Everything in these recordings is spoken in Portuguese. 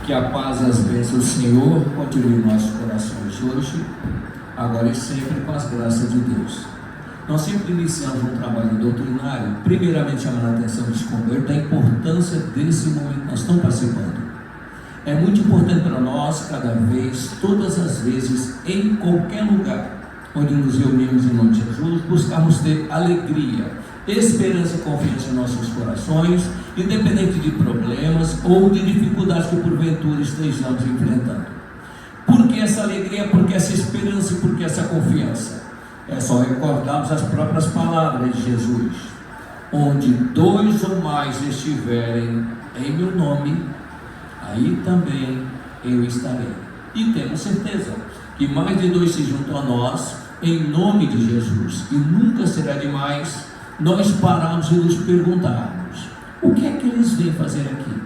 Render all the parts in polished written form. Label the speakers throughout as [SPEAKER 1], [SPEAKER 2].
[SPEAKER 1] Que a paz e as bênçãos do Senhor continue em nossos corações hoje, agora e sempre, com as graças de Deus. Nós sempre iniciamos um trabalho doutrinário, primeiramente chamando a atenção dos companheiros da importância desse momento que nós estamos participando. É muito importante para nós, cada vez, todas as vezes, em qualquer lugar onde nos reunimos em nome de Jesus, buscarmos ter alegria, esperança e confiança em nossos corações, independente de problemas ou de dificuldades que porventura estejamos enfrentando. Por que essa alegria? Por que essa esperança e por que essa confiança? É só recordarmos as próprias palavras de Jesus: onde dois ou mais estiverem em meu nome, aí também eu estarei. E temos certeza que mais de dois se juntam a nós em nome de Jesus, e nunca será demais nós pararmos e nos perguntarmos: o que é que eles vêm fazer aqui?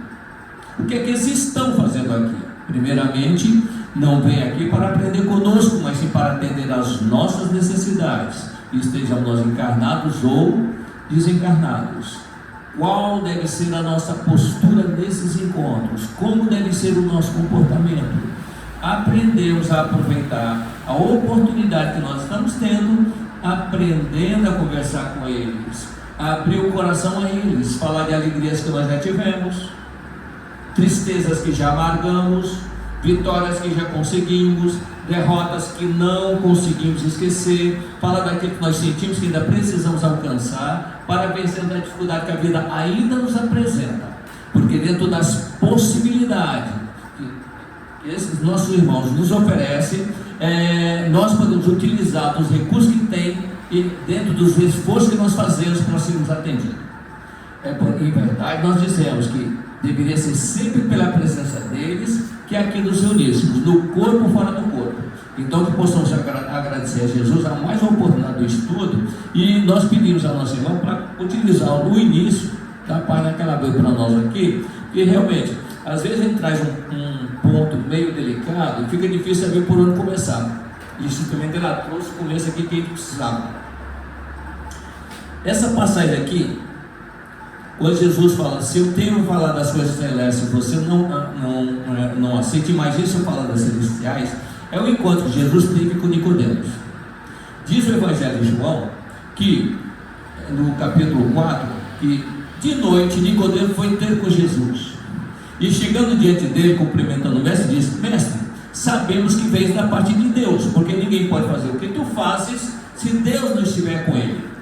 [SPEAKER 1] O que é que eles estão fazendo aqui? Primeiramente, não vêm aqui para aprender conosco, mas sim para atender às nossas necessidades, estejamos nós encarnados ou desencarnados. Qual deve ser a nossa postura nesses encontros? Como deve ser o nosso comportamento? Aprendemos a aproveitar a oportunidade que nós estamos tendo, aprendendo a conversar com eles, abrir o coração a eles, falar de alegrias que nós já tivemos, tristezas que já amargamos, vitórias que já conseguimos, derrotas que não conseguimos esquecer, falar daquilo que nós sentimos que ainda precisamos alcançar, para vencer a dificuldade que a vida ainda nos apresenta, porque dentro das possibilidades que esses nossos irmãos nos oferecem, nós podemos utilizar os recursos que tem e dentro dos esforços que nós fazemos para sermos atendidos. Em verdade, nós dizemos que deveria ser sempre pela presença deles que aqui nos reuníssemos, no corpo ou fora do corpo. Então, que possamos agradecer a Jesus a mais uma oportunidade do estudo, e nós pedimos a nossa irmã para utilizar no início da página que ela veio para nós aqui, que realmente, às vezes a gente traz um ponto meio delicado e fica difícil saber por onde começar. E simplesmente ela trouxe o começo aqui que a gente precisava. Essa passagem aqui, quando Jesus fala: se eu tenho falado das coisas celestes, você não aceite mais isso, eu falo das celestiais, é o encontro que Jesus teve com Nicodemos. Diz o Evangelho de João que, no capítulo 4, que de noite Nicodemos foi ter com Jesus, e chegando diante dele, cumprimentando o mestre, disse: mestre, sabemos que vens da parte de Deus, porque ninguém pode fazer o que tu fazes se Deus não estiver com ele.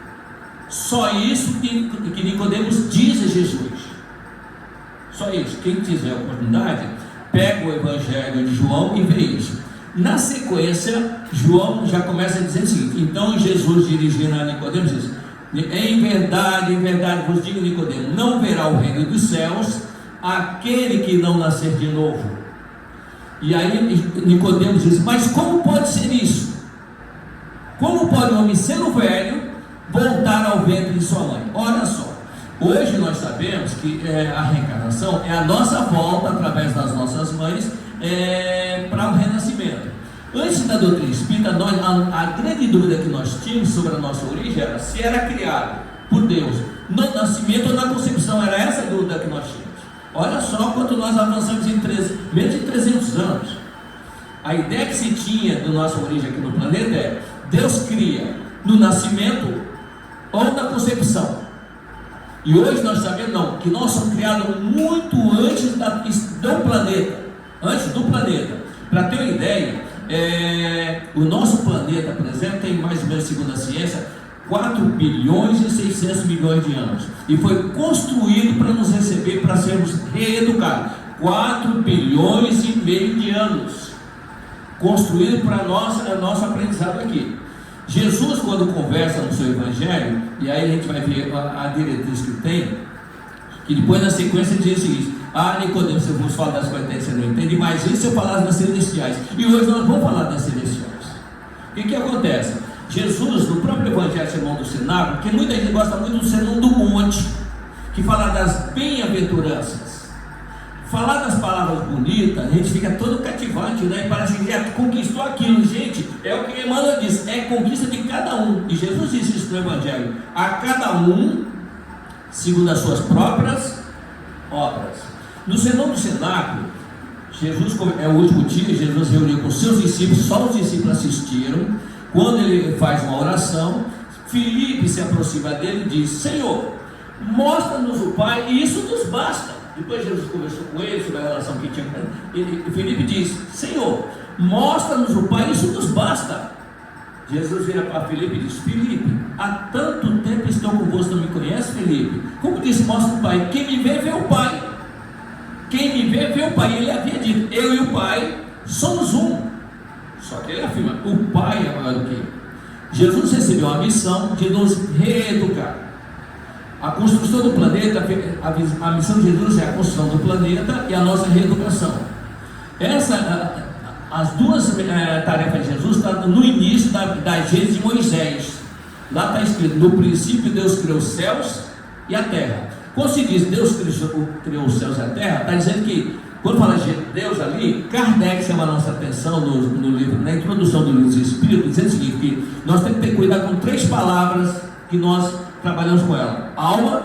[SPEAKER 1] Só isso que Nicodemos diz a Jesus. Só isso. Quem tiver a oportunidade, pega o Evangelho de João e vê isso. Na sequência, João já começa a dizer o seguinte: então Jesus, dirigindo a Nicodemos, diz: em verdade vos digo, Nicodemos, não verá o reino dos céus aquele que não nascer de novo. E aí Nicodemos diz: mas como pode ser isso? Como pode um homem sendo velho voltar ao ventre de sua mãe? Olha só, hoje nós sabemos que a reencarnação é a nossa volta através das nossas mães para o renascimento. Antes da doutrina espírita, a grande dúvida que nós tínhamos sobre a nossa origem era se era criado por Deus no nascimento ou na concepção. Era essa a dúvida que nós tínhamos. Olha só quanto nós avançamos em menos de 300 anos. A ideia que se tinha da nossa origem aqui no planeta é: Deus cria no nascimento ou na concepção. E hoje nós sabemos não, que nós somos criados muito antes do planeta. Antes do planeta. Para ter uma ideia, o nosso planeta, por exemplo, tem mais ou menos, segundo a ciência, 4 bilhões e 600 milhões de anos, e foi construído para nos receber, para sermos reeducados. 4 bilhões e meio de anos construído para nosso aprendizado aqui. Jesus, quando conversa no seu Evangelho, e aí a gente vai ver a diretriz que tem, que depois na sequência diz o seguinte: Nicodemos, eu vos falo das coisas que você não entende, mas isso eu falar das celestiais, e hoje nós vamos falar das celestiais. O que acontece? Jesus, no próprio Evangelho Sermão do Cenáculo, porque muita gente gosta muito do Sermão do Monte, que fala das bem-aventuranças, falar das palavras bonitas, a gente fica todo cativante, né? E parece que já conquistou aquilo. Gente, é o que Emmanuel diz, é conquista de cada um, e Jesus disse isso no Evangelho: a cada um segundo as suas próprias obras. No Sermão do Cenáculo, Jesus, é o último dia, Jesus reuniu com seus discípulos, só os discípulos assistiram. Quando ele faz uma oração, Filipe se aproxima dele e diz: Senhor, mostra-nos o Pai e isso nos basta. Depois Jesus conversou com ele sobre a relação que tinha com ele. Filipe diz: Senhor, mostra-nos o Pai e isso nos basta. Jesus vira para Filipe e diz: Filipe, há tanto tempo estou convosco, não me conhece, Filipe? Como disse, mostra o Pai. Quem me vê, vê o Pai. Quem me vê, vê o Pai. Ele havia dito: eu e o Pai somos um. Só que ele afirma: o Pai é maior do que eu. Jesus recebeu a missão de nos reeducar. A construção do planeta, a missão de Jesus é a construção do planeta e a nossa reeducação. As duas tarefas de Jesus estão no início da Gênesis de Moisés. Lá está escrito: no princípio Deus criou os céus e a terra. Quando se diz Deus criou os céus e a terra, está dizendo que, quando fala de Deus ali, Kardec chama a nossa atenção no livro, na introdução do livro dos Espíritos, dizendo o seguinte: que nós temos que ter cuidado com 3 palavras que nós trabalhamos com ela: alma,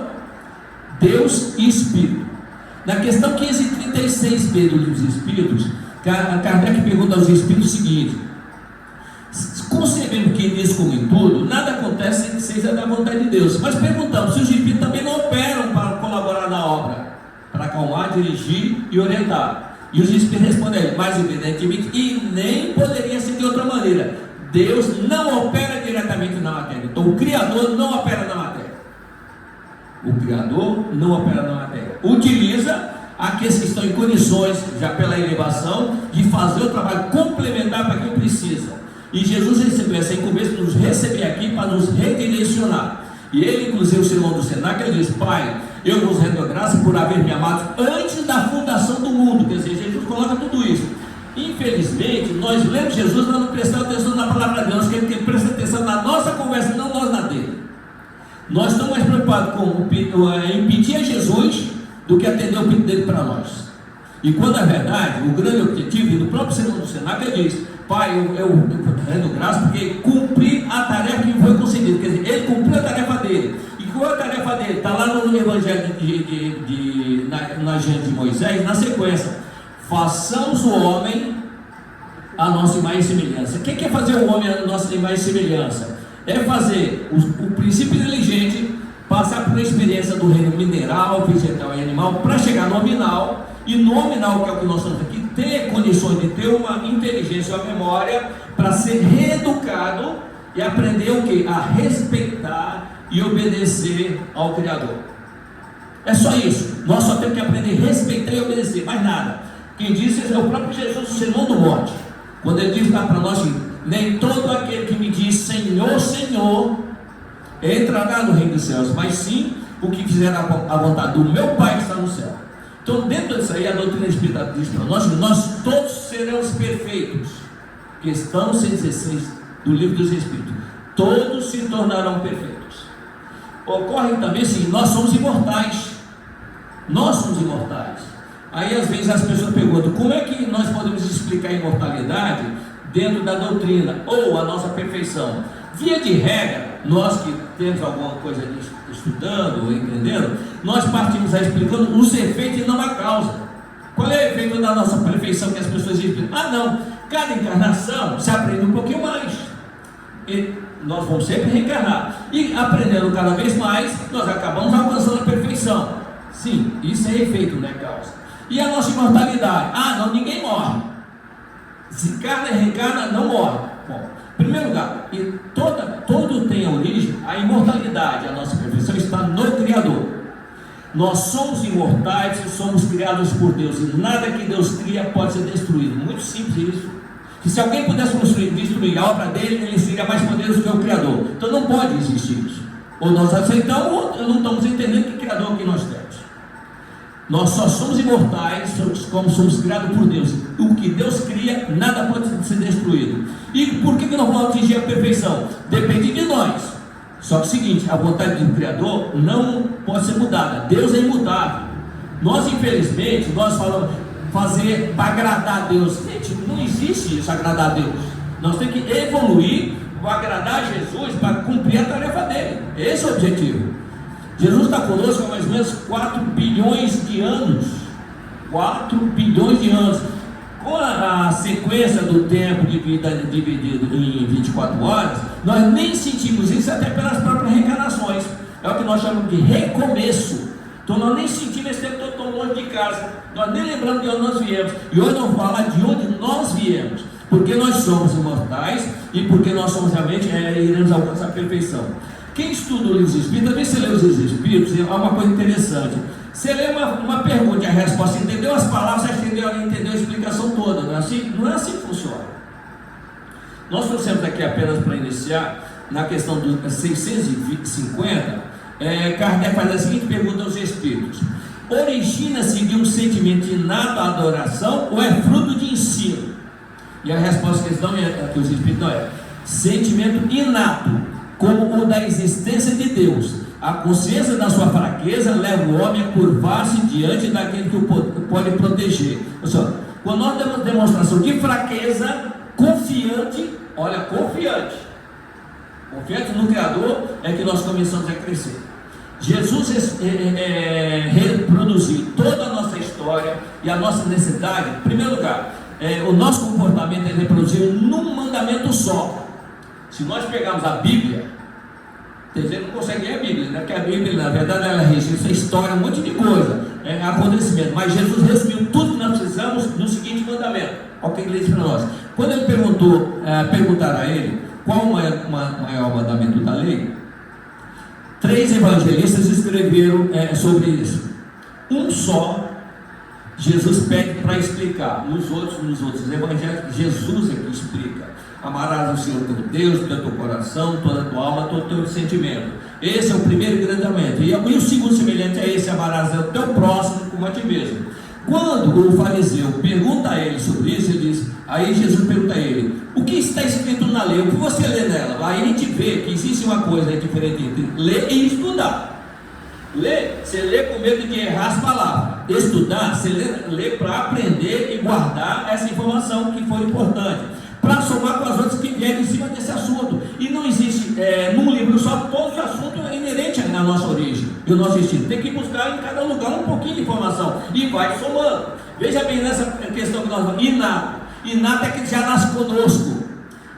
[SPEAKER 1] Deus e Espírito. Na questão 536b do livro dos Espíritos, Kardec pergunta aos Espíritos o seguinte: concebemos que nisso como em tudo, nada acontece sem que seja da vontade de Deus. Mas perguntamos se os Espíritos também não operam para colaborar na obra, para acalmar, dirigir e orientar. E os Espíritos responderam: mais evidentemente, e nem poderia ser de outra maneira. Deus não opera diretamente na matéria. Então o Criador não opera na matéria. O Criador não opera na matéria. Utiliza aqueles que estão em condições, já pela elevação, de fazer o trabalho complementar para quem precisa. E Jesus recebeu essa incumbência de nos receber aqui para nos redirecionar. E ele, inclusive, o sermão do Senac, ele diz: Pai, eu vos rendo graça por haver me amado antes da fundação do mundo. Quer dizer, Jesus coloca tudo isso. Infelizmente, nós lemos Jesus, mas não prestamos atenção na palavra de Deus, que ele presta atenção na nossa conversa, não nós na dele. Nós estamos mais preocupados com impedir a Jesus do que atender o pedido dele para nós. E quando é verdade, o grande objetivo, e no próprio sermão do Senac, ele diz: Pai, eu rendo graça porque cumpri a tarefa que me foi concedida. Quer dizer, ele cumpriu a tarefa dele. E qual é a tarefa dele? Está lá no Evangelho na Gênesis de Moisés, na sequência: façamos o homem a nossa imagem e semelhança. O que é fazer o homem a nossa imagem e semelhança? É fazer o princípio inteligente passar por uma experiência do reino mineral, vegetal e animal para chegar no nominal. E nominal, que é o que nós estamos aqui, ter condições de ter uma inteligência, uma memória, para ser reeducado e aprender o que? A respeitar e obedecer ao Criador. É só isso. Nós só temos que aprender a respeitar e obedecer, mais nada. Quem disse é o próprio Jesus no Sermão do Monte, quando ele diz lá para nós: nem todo aquele que me diz Senhor, Senhor entrará no reino dos céus, mas sim o que fizer a vontade do meu Pai que está no céu. Então, dentro disso aí, a doutrina espírita diz para nós que nós todos seremos perfeitos. Questão 116 do livro dos Espíritos: todos se tornarão perfeitos. Ocorre também assim: nós somos imortais. Nós somos imortais. Aí às vezes as pessoas perguntam: como é que nós podemos explicar a imortalidade dentro da doutrina, ou a nossa perfeição? Via de regra, nós que temos alguma coisa estudando ou entendendo, nós partimos a explicando os efeitos e não a causa. Qual é o efeito da nossa perfeição que as pessoas explicam? Não, cada encarnação se aprende um pouquinho mais. E nós vamos sempre reencarnar. E aprendendo cada vez mais, nós acabamos alcançando a perfeição. Sim, isso é efeito, não é causa. E a nossa imortalidade? Não, ninguém morre. Se encarna e reencarna, não morre. Bom, em primeiro lugar, e todo tem a origem, a imortalidade, a nossa perfeição está no Criador. Nós somos imortais e somos criados por Deus, e nada que Deus cria pode ser destruído. Muito simples isso. Que se alguém pudesse destruir a obra dele, ele seria mais poderoso que o Criador. Então não pode existir isso. Ou nós aceitamos, ou não estamos entendendo que Criador que nós temos. Nós só somos imortais como somos criados por Deus. O que Deus cria, nada pode ser destruído. E por que não vamos atingir a perfeição? Depende de nós. Só que é o seguinte: a vontade do Criador não pode ser mudada. Deus é imutável. Nós, infelizmente, nós falamos fazer para agradar a Deus. Gente, não existe isso, agradar a Deus. Nós temos que evoluir para agradar a Jesus, para cumprir a tarefa dele. Esse é o objetivo. Jesus está conosco há mais ou menos 4 bilhões de anos. 4 bilhões de anos. Com a sequência do tempo de vida dividido em 24 horas, nós nem sentimos isso até pelas próprias reencarnações. É o que nós chamamos de recomeço. Então nós nem sentimos esse tempo todo tão longe de casa, nós nem lembramos de onde nós viemos. E hoje eu vou falar de onde nós viemos, porque nós somos imortais e porque nós somos realmente iremos alcançar a perfeição. Quem estuda o livro dos Espíritos, também você lê os Espíritos, é uma coisa interessante. Você lê uma pergunta e a resposta, entendeu as palavras, você entendeu a explicação toda. Não é assim que funciona. Nós trouxemos aqui apenas para iniciar, na questão do 650, Kardec faz a seguinte pergunta aos Espíritos: origina-se de um sentimento inato à adoração ou é fruto de ensino? E a resposta que eles dão que os Espíritos dão sentimento inato, como o da existência de Deus. A consciência da sua fraqueza leva o homem a curvar-se diante daquele que o pode proteger. Pessoal, quando nós damos demonstração de fraqueza, confiante no Criador, é que nós começamos a crescer. Jesus reproduziu toda a nossa história e a nossa necessidade. Em primeiro lugar, o nosso comportamento ele reproduziu num mandamento só. Se nós pegarmos a Bíblia, tem gente que não consegue ler a Bíblia, né? Porque a Bíblia, na verdade, ela registra história, um monte de coisa, acontecimento. Mas Jesus resumiu tudo que nós precisamos no seguinte mandamento. Olha o que ele diz para nós. Quando ele perguntaram a ele qual o maior mandamento da lei, 3 evangelistas escreveram sobre isso. Um só, Jesus pede para explicar. Nos outros evangelhos, Jesus é que explica. Amarás o Senhor teu Deus, todo o teu coração, toda a tua alma, todo o teu sentimento. Esse é o primeiro e grande mandamento. E o segundo semelhante a esse: amarás o teu próximo como a ti mesmo. Quando o fariseu pergunta a ele sobre isso, ele diz, aí Jesus pergunta a ele: o que está escrito na lei? O que você lê nela? Aí a gente vê que existe uma coisa diferente entre ler e estudar. Ler, você lê com medo de errar as palavras. Estudar, você lê para aprender e guardar essa informação que for importante, para somar com as outras que vierem em cima desse assunto. E não existe num livro só todo o assunto inerente à nossa origem e o nosso destino. Tem que buscar em cada lugar um pouquinho de informação e vai somando. Veja bem nessa questão que nós falamos, inato é que já nasce conosco.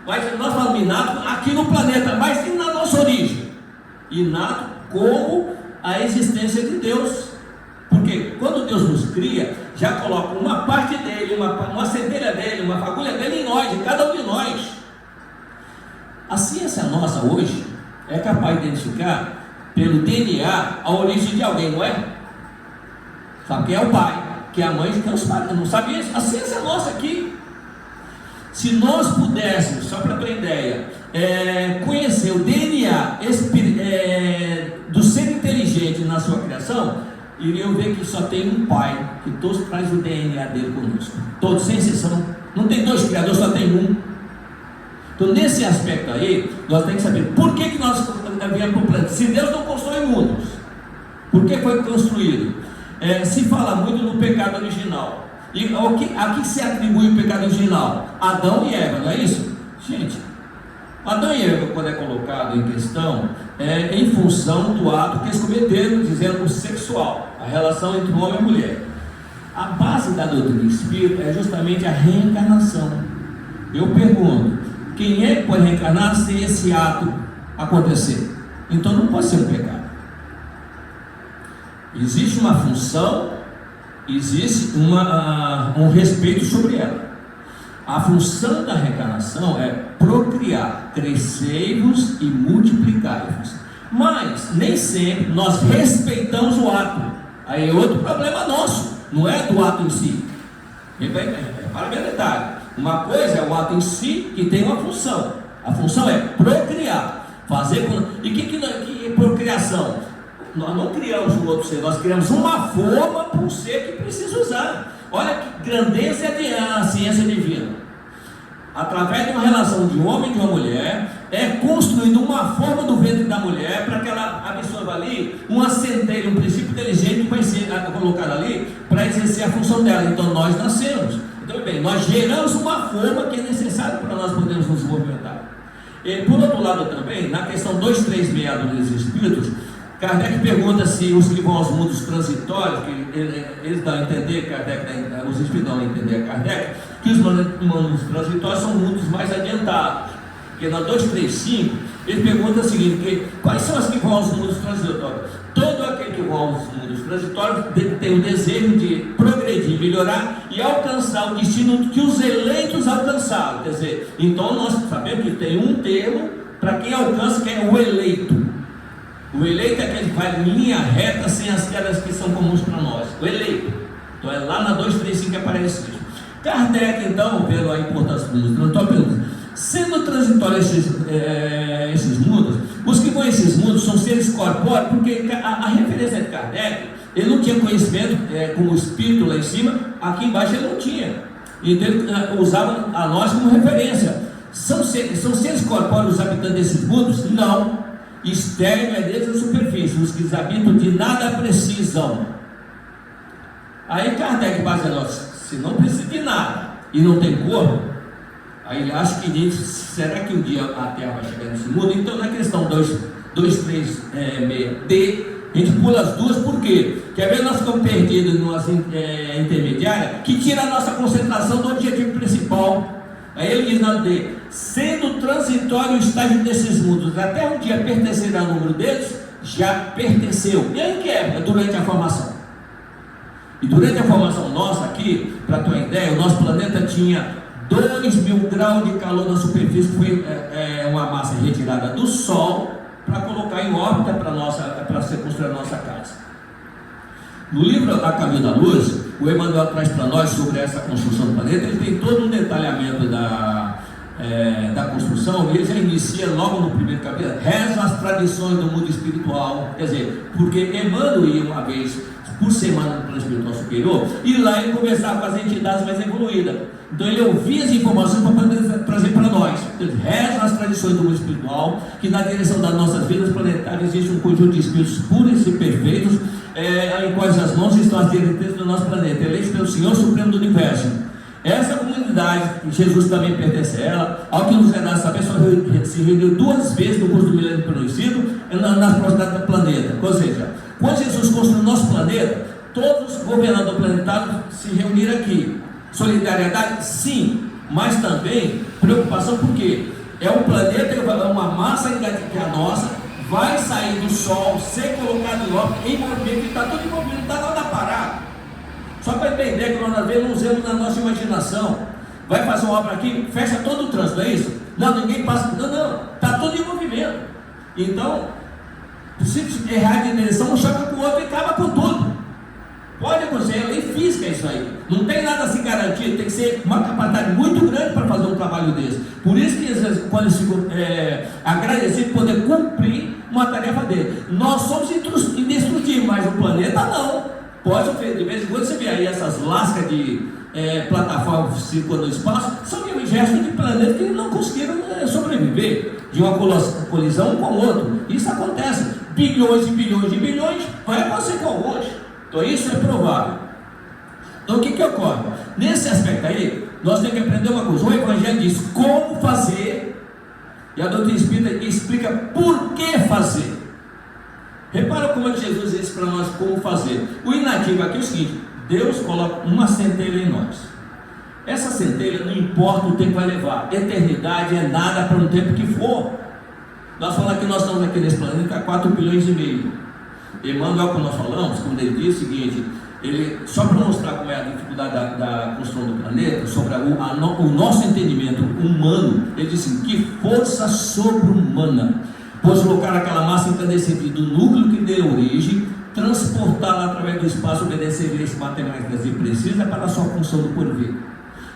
[SPEAKER 1] Mas nós falamos inato aqui no planeta, mas e na nossa origem? Inato como a existência de Deus. Porque quando Deus nos cria, já coloca uma parte dele, uma centelha dele, uma fagulha dele em nós, em cada um de nós. A ciência nossa hoje é capaz de identificar pelo DNA a origem de alguém, não é? Sabe quem é o pai, quem é a mãe, quem é os pais, não sabe isso? A ciência nossa aqui. Se nós pudéssemos, só para ter ideia, conhecer o DNA do ser inteligente na sua criação, iriam ver que só tem um pai, que todos traz o DNA dele conosco, todos, sem exceção. Não tem 2 criadores, só tem um. Então nesse aspecto aí, nós temos que saber por que nós viemos para o planeta. Se Deus não constrói mundos, por que foi construído? Se fala muito no pecado original. E a que se atribui o pecado original? Adão e Eva, não é isso? Gente, Adão e Eva, quando é colocado em questão, em função do ato que eles cometeram, dizendo o sexual, a relação entre o homem e a mulher. A base da doutrina espírita é justamente a reencarnação. Eu pergunto, quem é que pode reencarnar sem esse ato acontecer? Então não pode ser um pecado. Existe uma função, existe um respeito sobre ela. A função da reencarnação é procriar, crescei-vos e multiplicai-vos. Mas nem sempre nós respeitamos o ato. Aí é outro problema nosso, não é do ato em si. Para ver detalhe. Uma coisa é o ato em si, que tem uma função. A função é procriar, fazer. E que é procriação? Nós não criamos um outro ser, nós criamos uma forma para um ser que precisa usar. Olha que grandeza é a ciência divina. Através de uma relação de um homem e de uma mulher, construindo uma forma do ventre da mulher para que ela absorva ali uma centelha, um princípio inteligente que vai ser colocado ali para exercer a função dela. Então nós nascemos. Então bem, nós geramos uma forma que é necessária para nós podermos nos movimentar. E, por outro lado também, na questão 236 dos Espíritos, Kardec pergunta se os que vão aos mundos transitórios, que eles dão a entender, os Espíritos dão a entender a Kardec, que os mundos transitórios são mundos mais adiantados. Porque na 235, ele pergunta o seguinte: quais são as que vão aos mundos transitórios? Todo aquele que vai aos mundos transitórios tem o desejo de progredir, melhorar e alcançar o destino que os eleitos alcançaram. Quer dizer, então nós sabemos que tem um termo para quem alcança, que é o eleito. O eleito é aquele que vai em linha reta, sem as quedas que são comuns para nós. O eleito. Então é lá na 235 que aparece isso. Kardec, então, vendo a importância dos mundos, não estou perguntando. Sendo transitórios esses mundos, os que vão a esses mundos são seres corpóreos, porque a referência de Kardec, ele não tinha conhecimento como espírito lá em cima, aqui embaixo ele não tinha. Então ele usava a nós como referência. São seres corpóreos os habitantes desses mundos? Não. Externo é deles a superfície, os que habitam de nada precisam. Aí Kardec baseia, se não precisa de nada e não tem corpo, aí ele acha que será que um dia a Terra vai chegar nesse mundo? Então na questão 236D, a gente pula as duas, por quê? Quer ver, nós ficamos perdidos em umas intermediárias que tira a nossa concentração do objetivo principal. Aí ele diz na D: sendo transitório o estágio desses mundos, até um dia pertencerá ao número deles, já pertenceu. E aí que é durante a formação. E durante a formação nossa aqui, para ter uma ideia, o nosso planeta tinha 2.000 graus de calor na superfície, que foi uma massa retirada do Sol para colocar em órbita para ser construída a nossa casa. No livro A Caminho da Luz, o Emmanuel traz para nós sobre essa construção do planeta. Ele tem todo um detalhamento da construção, e ele já inicia logo no primeiro capítulo: reza as tradições do mundo espiritual. Quer dizer, porque Emmanuel ia uma vez por semana no plano espiritual superior, e lá ele conversava com as entidades mais evoluídas. Então ele ouvia as informações para poder trazer para nós. Reza as tradições do mundo espiritual, que na direção das nossas vidas planetárias existe um conjunto de espíritos puros e perfeitos, em quais as mãos estão as diretrizes do nosso planeta, eleitos pelo Senhor Supremo do Universo. Essa comunidade, Jesus também pertence a ela, ao que nos é dado saber, só se reuniu 2 vezes no curso do milênio conhecido, nas proximidades do planeta. Ou seja, quando Jesus construiu o nosso planeta, todos os governadores planetários se reuniram aqui. Solidariedade? Sim, mas também preocupação, porque é um planeta, uma massa que a nossa, vai sair do Sol, ser colocado em órbita, em movimento, e está tudo em movimento, não está nada parado. Só para entender que nós não usamos na nossa imaginação. Vai fazer uma obra aqui, fecha todo o trânsito, é isso? Não, ninguém passa, não, está tudo em movimento. Então, se errar de direção, um choca com o outro e acaba com tudo. Pode acontecer, é lei física isso aí. Não tem nada assim garantido, tem que ser uma capacidade muito grande para fazer um trabalho desse. Por isso que quando eles ficam agradecidos por poder cumprir uma tarefa dele. Nós somos indestrutíveis, mas o planeta não. Pode, de vez em quando você vê aí essas lascas de plataforma circulando no espaço, são gestos de planetas que não conseguiram sobreviver de uma colisão um com o outro. Isso acontece. Bilhões e bilhões de bilhões, vai acontecer com alguns. Então isso é provável. Então o que ocorre? Nesse aspecto aí, nós temos que aprender uma coisa. O Evangelho diz como fazer, e a doutrina espírita explica por que fazer. Repara como é que Jesus disse para nós como fazer. O inativo aqui é o seguinte: Deus coloca uma centelha em nós. Essa centelha não importa o tempo que vai levar. Eternidade é nada para um tempo que for. Nós falamos que nós estamos aqui nesse planeta há 4 bilhões e meio. Emmanuel, quando nós falamos, quando ele diz o seguinte, só para mostrar como é a dificuldade da construção do planeta, sobre o nosso entendimento humano, ele diz assim: que força sobre-humana, pois colocar aquela massa incandescente do núcleo que deu origem, transportá-la através do espaço, obedecer leis matemáticas e precisas para a sua função do porvir.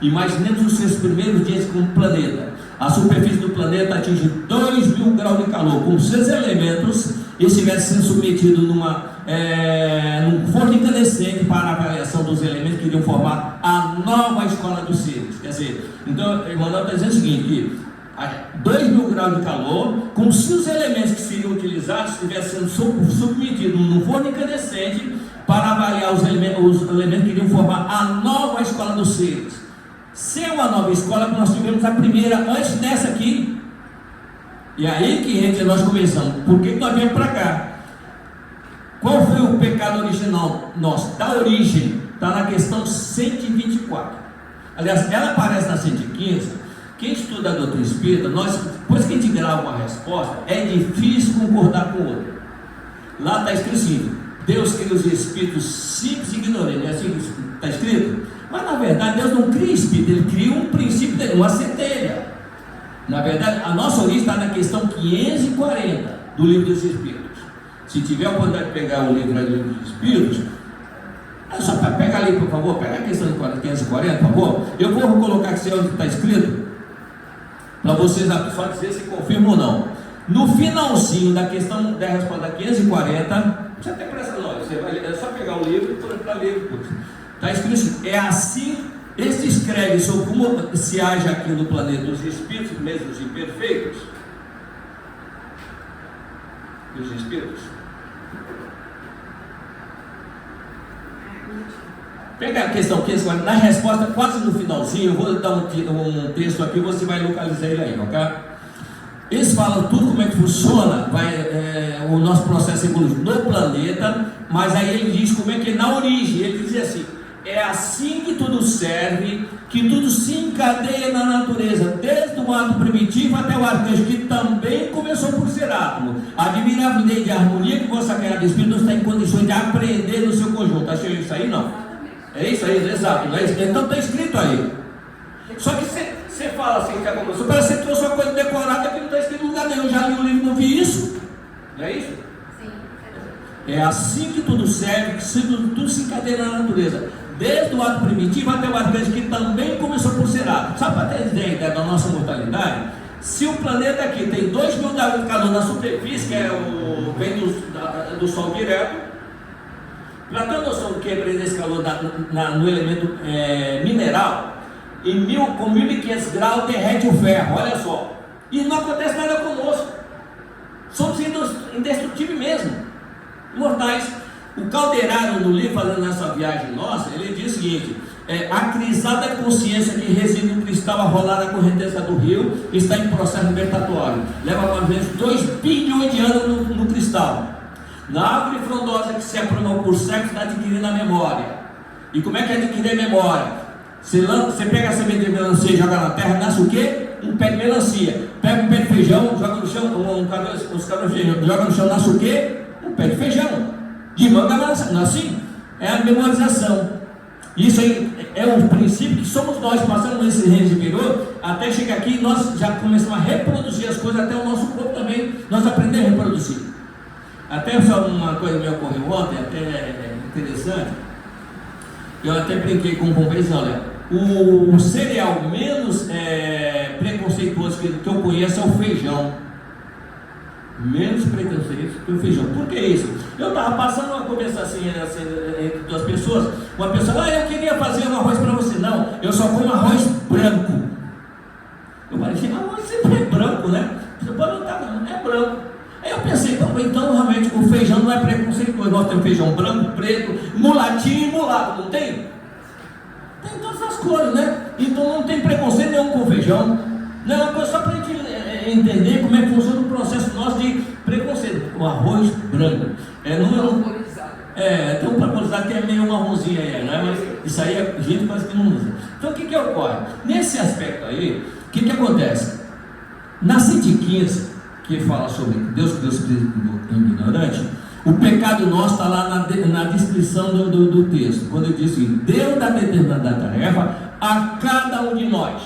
[SPEAKER 1] Imaginemos os seus primeiros dias como planeta. A superfície do planeta atinge 2.000 graus de calor, com seus elementos estivesse sendo submetido num forno incandescente para a avaliação dos elementos que iriam formar a nova escola dos seres. Quer dizer, então Emmanuel está dizendo o seguinte, que a 2.000 graus de calor, como se os elementos que seriam utilizados estivessem sendo submetidos num forno incandescente para avaliar os elementos que iriam formar a nova escola dos seres. Se é uma nova escola, nós tivemos a primeira antes dessa aqui. E aí que nós começamos. Por que nós viemos para cá? Qual foi o pecado original nosso? Da origem. Está na questão 124. Aliás, ela aparece na 115. Quem estuda a doutrina espírita, depois que a gente grava uma resposta, é difícil concordar com o outro. Lá está escrito assim: Deus cria os espíritos simples e ignorantes, é assim que está escrito? Mas na verdade Deus não cria espírito, Ele cria um princípio dele, uma centelha. Na verdade, a nossa origem está na questão 540 do Livro dos Espíritos. Se tiver a oportunidade de pegar o livro do Livro dos Espíritos, é só para pegar ali, por favor, pega a questão de 540, por favor. Eu vou colocar aqui onde está escrito, para vocês só dizer se confirmam ou não. No finalzinho da questão da resposta da 540, você tem pressa não, é só pegar o livro e para ler depois. Está escrito assim: é assim, este escreve sobre como se age aqui no planeta dos espíritos, mesmo os imperfeitos. Dos espíritos. Pega a questão 540, na resposta, quase no finalzinho, eu vou dar um texto aqui, você vai localizar ele aí, ok? Eles falam tudo como é que funciona o nosso processo evolutivo no planeta, mas aí ele diz como é que é na origem. Ele diz assim: é assim que tudo serve, que tudo se encadeia na natureza, desde o ato primitivo até o arcanjo, que também começou por ser átomo. Admirável lei de harmonia que vossa criada espírito está em condições de aprender no seu conjunto. Achou isso aí? Não. É isso aí, exato. Não é isso? Então está escrito aí. Só que você fala assim que já começou, parece que você trouxe uma coisa decorada que não está escrito em lugar nenhum. Eu já li o livro e não vi isso. Não é isso?
[SPEAKER 2] Sim.
[SPEAKER 1] É assim que tudo serve, que tudo se encadeia na natureza, desde o ato primitivo até o arcanjo, que também começou por ser átomo. Só para ter ideia da nossa mortalidade, se o planeta aqui tem 2 mil de calor na superfície, que vem do Sol direto, para ter noção do que é prender esse calor no elemento mineral, com 1500 graus derrete o ferro, olha só, e não acontece nada conosco, somos indestrutíveis mesmo, imortais. O Calderaro, no livro Fazendo Essa Viagem Nossa, ele diz o seguinte: a crisada consciência que reside no cristal a rolar na correnteza do rio está em processo libertatório, leva mais ou menos 2 bilhões de anos no cristal. Na árvore frondosa que se aprumou por séculos, está adquirindo a memória. E como é que adquire a memória? Você pega a semente de melancia e joga na terra, nasce o quê? Um pé de melancia. Pega um pé de feijão, joga no chão, os caras joga no chão, nasce o quê? Um pé de feijão. De manga nasce assim. É a memorização. Isso aí é um princípio que somos nós, passando nesse reino superior, até chegar aqui e nós já começamos a reproduzir as coisas, até o nosso corpo também, nós aprendemos a reproduzir. Até só uma coisa me ocorreu ontem, até interessante. Eu até brinquei com um companheiro, olha, o cereal menos preconceituoso que eu conheço é o feijão. Menos preconceituoso que o feijão. Por que isso? Eu estava passando uma conversa assim entre 2 pessoas. Uma pessoa, eu queria fazer um arroz para você. Não, eu só como arroz branco. Eu falei, arroz sempre é branco, né? Você pode notar, não, é branco. Aí eu pensei, então realmente o feijão não é preconceituoso. Nós temos feijão branco, preto, mulatinho e mulato, não tem? Tem todas as cores, né? Então não tem preconceito nenhum com o feijão. Não é uma coisa só para a gente entender como é que funciona o processo nosso de preconceito. O arroz branco. Tem um preconceito que é meio marronzinho aí, né? Mas isso aí a gente quase que não usa. Então o que ocorre? Nesse aspecto aí, o que acontece? Na 115, que fala sobre Deus ignorante, o pecado nosso está lá na descrição do texto, quando ele diz assim: Deus dá determinada tarefa a cada um de nós.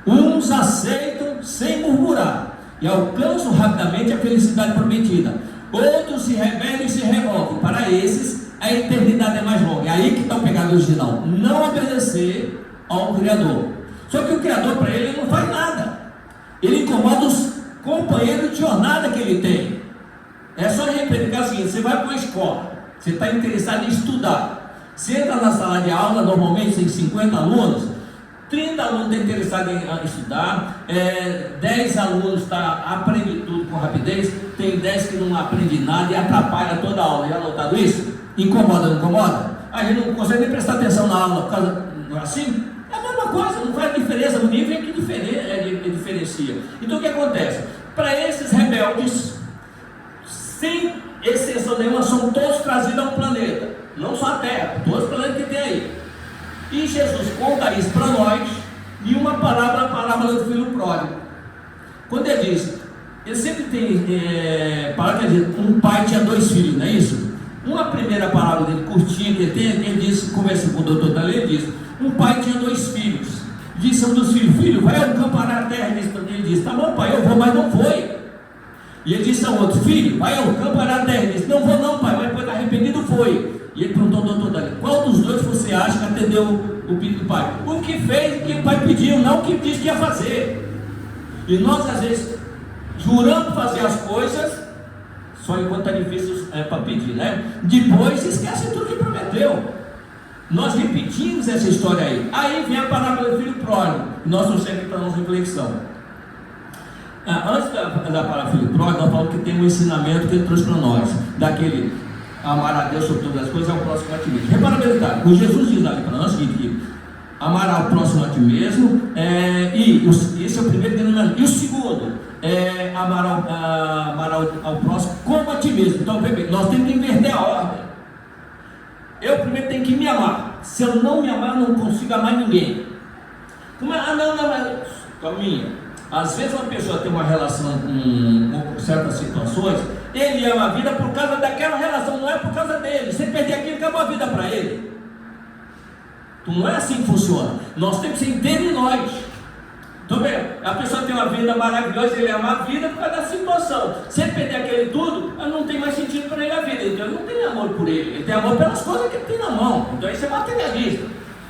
[SPEAKER 1] Uns aceitam sem murmurar e alcançam rapidamente a felicidade prometida, outros se rebelam e se revoltam. Para esses a eternidade é mais longa. É aí que está o pecado original: não obedecer ao Criador. Só que o Criador, para ele não faz nada, ele incomoda os companheiro de jornada que ele tem. É só repetir o seguinte: você vai para uma escola, você está interessado em estudar, você entra na sala de aula, normalmente tem 50 alunos, 30 alunos estão interessados em estudar, 10 alunos aprendem tudo com rapidez, tem 10 que não aprendem nada e atrapalha toda a aula. Já notado isso? Incomoda, não incomoda? A gente não consegue nem prestar atenção na aula por causa assim. É a mesma coisa, não faz diferença, o nível é que diferencia. Então o que acontece? Para esses rebeldes, sem exceção nenhuma, são todos trazidos ao planeta, não só a Terra, todos os planetas que tem aí. E Jesus conta isso para nós em uma parábola, a parábola do filho pródigo. Quando ele diz, ele sempre tem parábola que diz, um pai tinha 2 filhos, não é isso? Uma primeira parábola dele, curtinha, que ele tem, ele diz, conversa com o doutor Talê, ele diz, um pai tinha 2 filhos. Disse um dos filhos, filho, vai ao campo arar a terra. Ele disse, tá bom pai, eu vou, mas não foi. E ele disse ao outro, filho, vai ao campo arar a terra. Ele disse, não vou não pai, mas depois arrependido foi. E ele perguntou ao doutor Talê, qual dos 2 você acha que atendeu o pedido do pai? O que fez o que o pai pediu, não o que disse que ia fazer. E nós às vezes juramos fazer as coisas só enquanto está difícil para pedir, né? Depois esquece tudo que prometeu. Nós repetimos essa história aí. Aí vem a parábola do filho pródigo, que nós trouxemos para a nossa reflexão. Antes da parábola do filho pródigo, nós falamos que tem um ensinamento que ele trouxe para nós, daquele amar a Deus sobre todas as coisas, é o próximo a ti mesmo. Repara a verdade, o Jesus diz ali para nós que amar ao próximo a ti mesmo, esse é o primeiro denominador. E o segundo é amar ao próximo como a ti mesmo. Então, nós temos que inverter a ordem. Eu primeiro tenho que me amar. Se eu não me amar, eu não consigo amar ninguém. Como é? Mas calminha. Às vezes uma pessoa tem uma relação com certas situações, ele ama a vida por causa daquela relação, não é por causa dele. Se ele perder aquilo, acabou a vida para ele. Então não é assim que funciona. Nós temos que ser inteiro em nós. Então, bem, a pessoa tem uma vida maravilhosa, ele ama a vida por causa da situação. Se ele perder aquele tudo, não tem mais sentido para ele a vida. Então ele não tem amor por ele, ele tem amor pelas coisas que ele tem na mão. Então isso é materialista.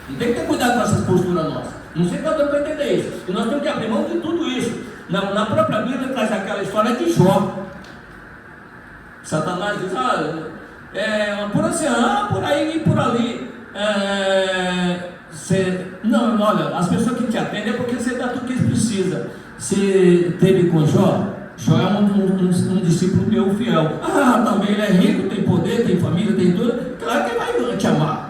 [SPEAKER 1] Não tem que ter cuidado com essas posturas nossas. Não sei se está dando para entender isso. E nós temos que abrir mão de tudo isso. Na própria Bíblia traz aquela história de Jó. Satanás diz, por assim, por aí e por ali. Não, olha, as pessoas que te atendem é porque você dá tudo que eles precisam. Você teve com Jó? Jó é um discípulo meu fiel. Também ele é rico, tem poder, tem família, tem tudo. Claro que ele vai te amar.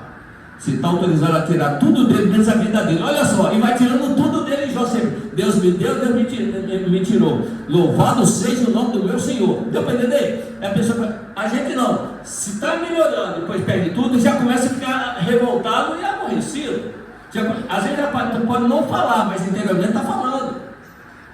[SPEAKER 1] Você está autorizado a tirar tudo dele, menos a vida dele. Olha só, e vai tirando tudo dele, Jó sempre. Deus me deu, Deus me tirou. Louvado seja o nome do meu Senhor. Deu para entender? A gente não. Se está melhorando, depois perde tudo, já começa a ficar revoltado e aborrecido. Às vezes pode não falar, mas interiormente está falando.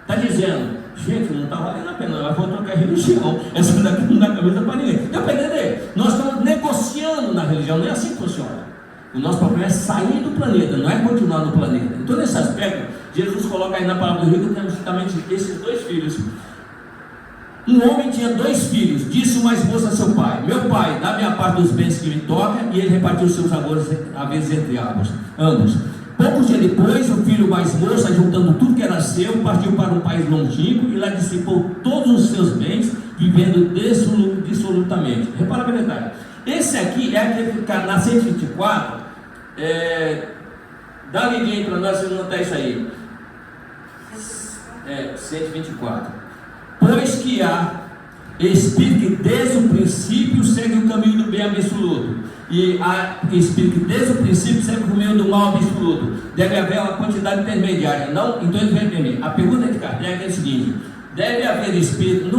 [SPEAKER 1] Está dizendo, gente, não está valendo a pena, eu vou trocar religião. Essa daqui não dá camisa para ninguém. Deu para entender? Nós estamos negociando na religião, não é assim que funciona. O nosso problema é sair do planeta, não é continuar no planeta. Então, nesse aspecto, Jesus coloca aí na palavra do rico, temos justamente esses 2 filhos. Um homem tinha 2 filhos, disse o mais moço a seu pai, meu pai, dá-me a parte dos bens que me toca, e ele repartiu seus haveres entre ambos. Poucos dias depois, o filho mais moço, juntando tudo que era seu, partiu para um país longínquo e lá dissipou todos os seus bens, vivendo dissolutamente. Repara a verdade. Esse aqui é aquele que fica na 124. Dá ninguém para nós, se não está isso aí. 124. Pois que há espírito que desde o princípio segue o caminho do bem absoluto, e há espírito que desde o princípio segue o caminho do mal absoluto. Deve haver uma quantidade intermediária. Não? Então ele vem para mim. A pergunta de Kardec é a seguinte: deve haver espírito,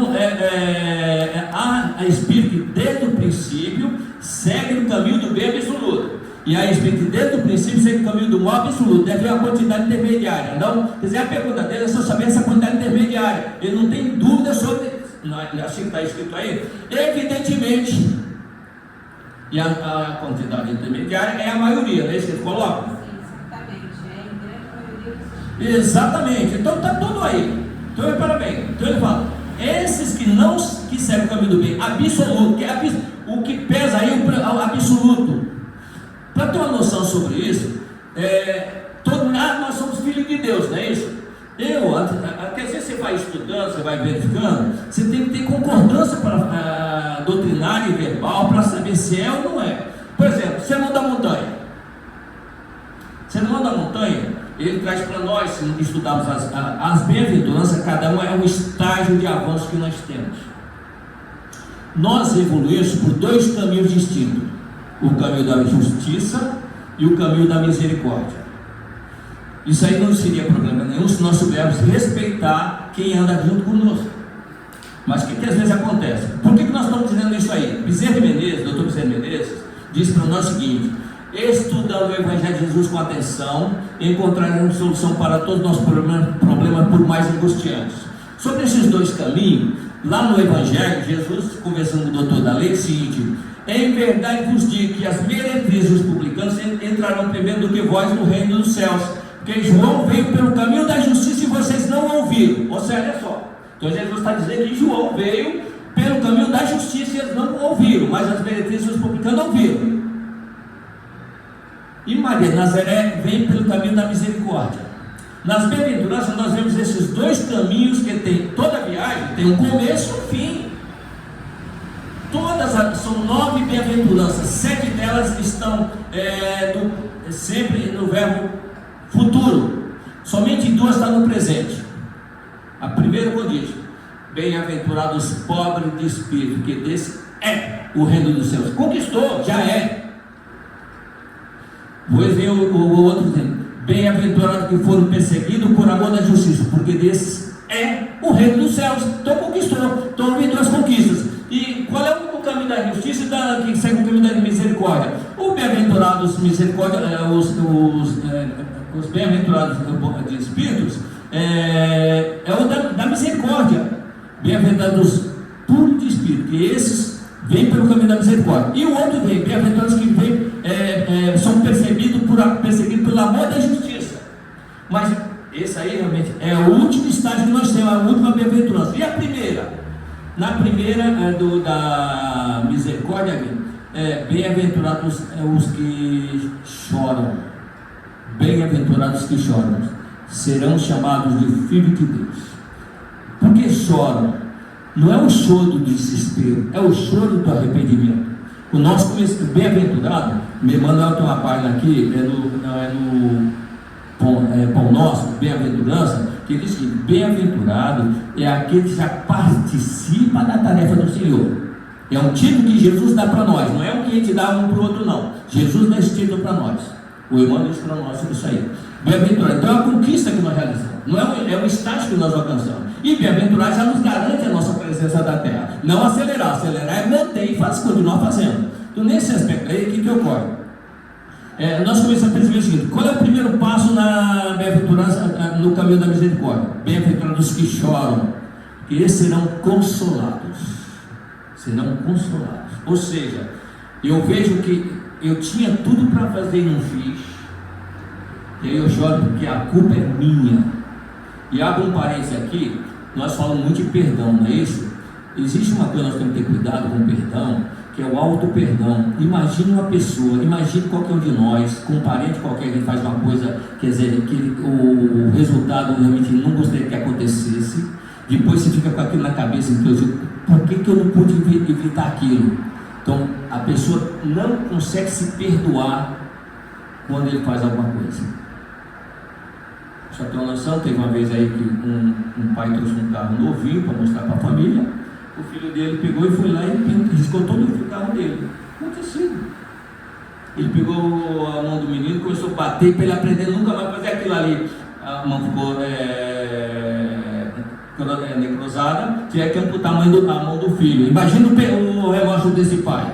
[SPEAKER 1] há espírito que desde o princípio segue o caminho do bem absoluto, e há espírito que desde o princípio segue o caminho do mal absoluto. Deve haver uma quantidade intermediária. Não? Quer dizer, a pergunta dele é só saber essa quantidade intermediária. Ele não tem dúvida sobre, assim que está escrito aí, evidentemente. E a quantidade intermediária é a maioria, não é isso que ele coloca? Exatamente. Então está tudo aí. Então repara bem. Então ele fala, esses que seguem o caminho do bem absoluto, que é o que pesa aí, o absoluto. Para ter uma noção sobre isso, nós somos filhos de Deus, não é isso? Quer dizer, você vai estudando, você vai verificando, você tem que ter concordância para doutrinária e verbal para saber se é ou não é. Por exemplo, Sermão da Montanha. Sermão da Montanha, ele traz para nós, se estudarmos as bem-aventuranças, cada um é um estágio de avanço que nós temos. Nós evoluímos por 2 caminhos distintos: o caminho da justiça e o caminho da misericórdia. Isso aí não seria problema nenhum se nós soubermos respeitar quem anda junto conosco. Mas o que às vezes acontece? Por que nós estamos dizendo isso aí? Bezerra de Menezes, doutor Bezerra de Menezes, diz para nós o seguinte: estudando o Evangelho de Jesus com atenção, encontraremos solução para todos os nossos problemas por mais angustiantes. Sobre esses dois caminhos, lá no Evangelho, Jesus, conversando com o doutor da lei, é o seguinte: em verdade vos digo que as meretrizes dos publicanos entrarão primeiro do que vós no reino dos céus, porque João veio pelo caminho da justiça e vocês não ouviram. Ou seja, olha só, então Jesus está dizendo que João veio pelo caminho da justiça e eles não ouviram, mas as meretrizes dos publicanos ouviram. E Maria de Nazaré vem pelo caminho da misericórdia. Nas bem-aventuranças nós vemos esses dois caminhos que tem, toda viagem tem um começo e um fim. São 9 bem-aventuranças, 7 delas estão sempre no verbo futuro, somente 2 estão no presente. A primeira quando diz: bem-aventurados os pobres de espírito, que desse é o reino dos céus. Conquistou, já é. Depois vem o outro dizendo: bem-aventurados que foram perseguidos por amor da justiça, porque desses é o reino dos céus. Então conquistou, então houve 2 conquistas. E qual é o caminho da justiça e que segue o caminho da misericórdia? O bem-aventurados misericórdia, os bem-aventurados de espíritos é o da misericórdia. Bem-aventurados puros de espírito, que esses vêm pelo caminho da misericórdia. E o outro vem, bem-aventurados que são perseguidos pelo amor da justiça. Mas esse aí realmente é o último estágio que nós temos, a última bem-aventurança. E a primeira? Na primeira da misericórdia, bem-aventurados os que choram. Bem-aventurados que choram serão chamados de filhos de Deus. Porque choram? Não é o choro do desespero, é o choro do arrependimento. O nosso bem-aventurado, Emmanuel tem uma página aqui, no Pão Nosso, bem-aventurança, que diz que bem-aventurado é aquele que já participa da tarefa do Senhor. É um título que Jesus dá para nós, não é o que a gente dá um para o outro, não. Jesus dá esse título para nós. O Emmanuel diz para nós sobre isso aí. Bem-aventurado, então é uma conquista que nós realizamos, não é um estágio que nós alcançamos. E bem-aventurado já nos garante a nossa presença da terra. Não acelerar é manter e continuar fazendo. Então, nesse aspecto aí, o que ocorre? Nós começamos a perceber o seguinte: qual é o primeiro passo na bem-aventurança, no caminho da misericórdia? Bem-aventurados que choram, que esses serão consolados. Serão consolados. Ou seja, eu vejo que eu tinha tudo para fazer e não fiz, e aí eu choro porque a culpa é minha. E abro um parênteses aqui, nós falamos muito de perdão, não é isso? Existe uma coisa que nós temos que ter cuidado com o perdão, que é o auto-perdão. Imagine uma pessoa, imagine qualquer um de nós, com um parente qualquer que faz uma coisa, quer dizer, que o resultado realmente não gostaria que acontecesse, depois você fica com aquilo na cabeça, por que eu não pude evitar aquilo? Então, a pessoa não consegue se perdoar quando ele faz alguma coisa. Só tem uma noção, teve uma vez aí que um pai trouxe um carro novinho para mostrar para a família. O filho dele pegou e foi lá e riscou todo o carro dele. Acontecido. Ele pegou a mão do menino, começou a bater para ele aprender nunca mais fazer aquilo ali. A mão ficou necrosada, tinha que amputar a mão do filho. Imagina o remorso desse pai.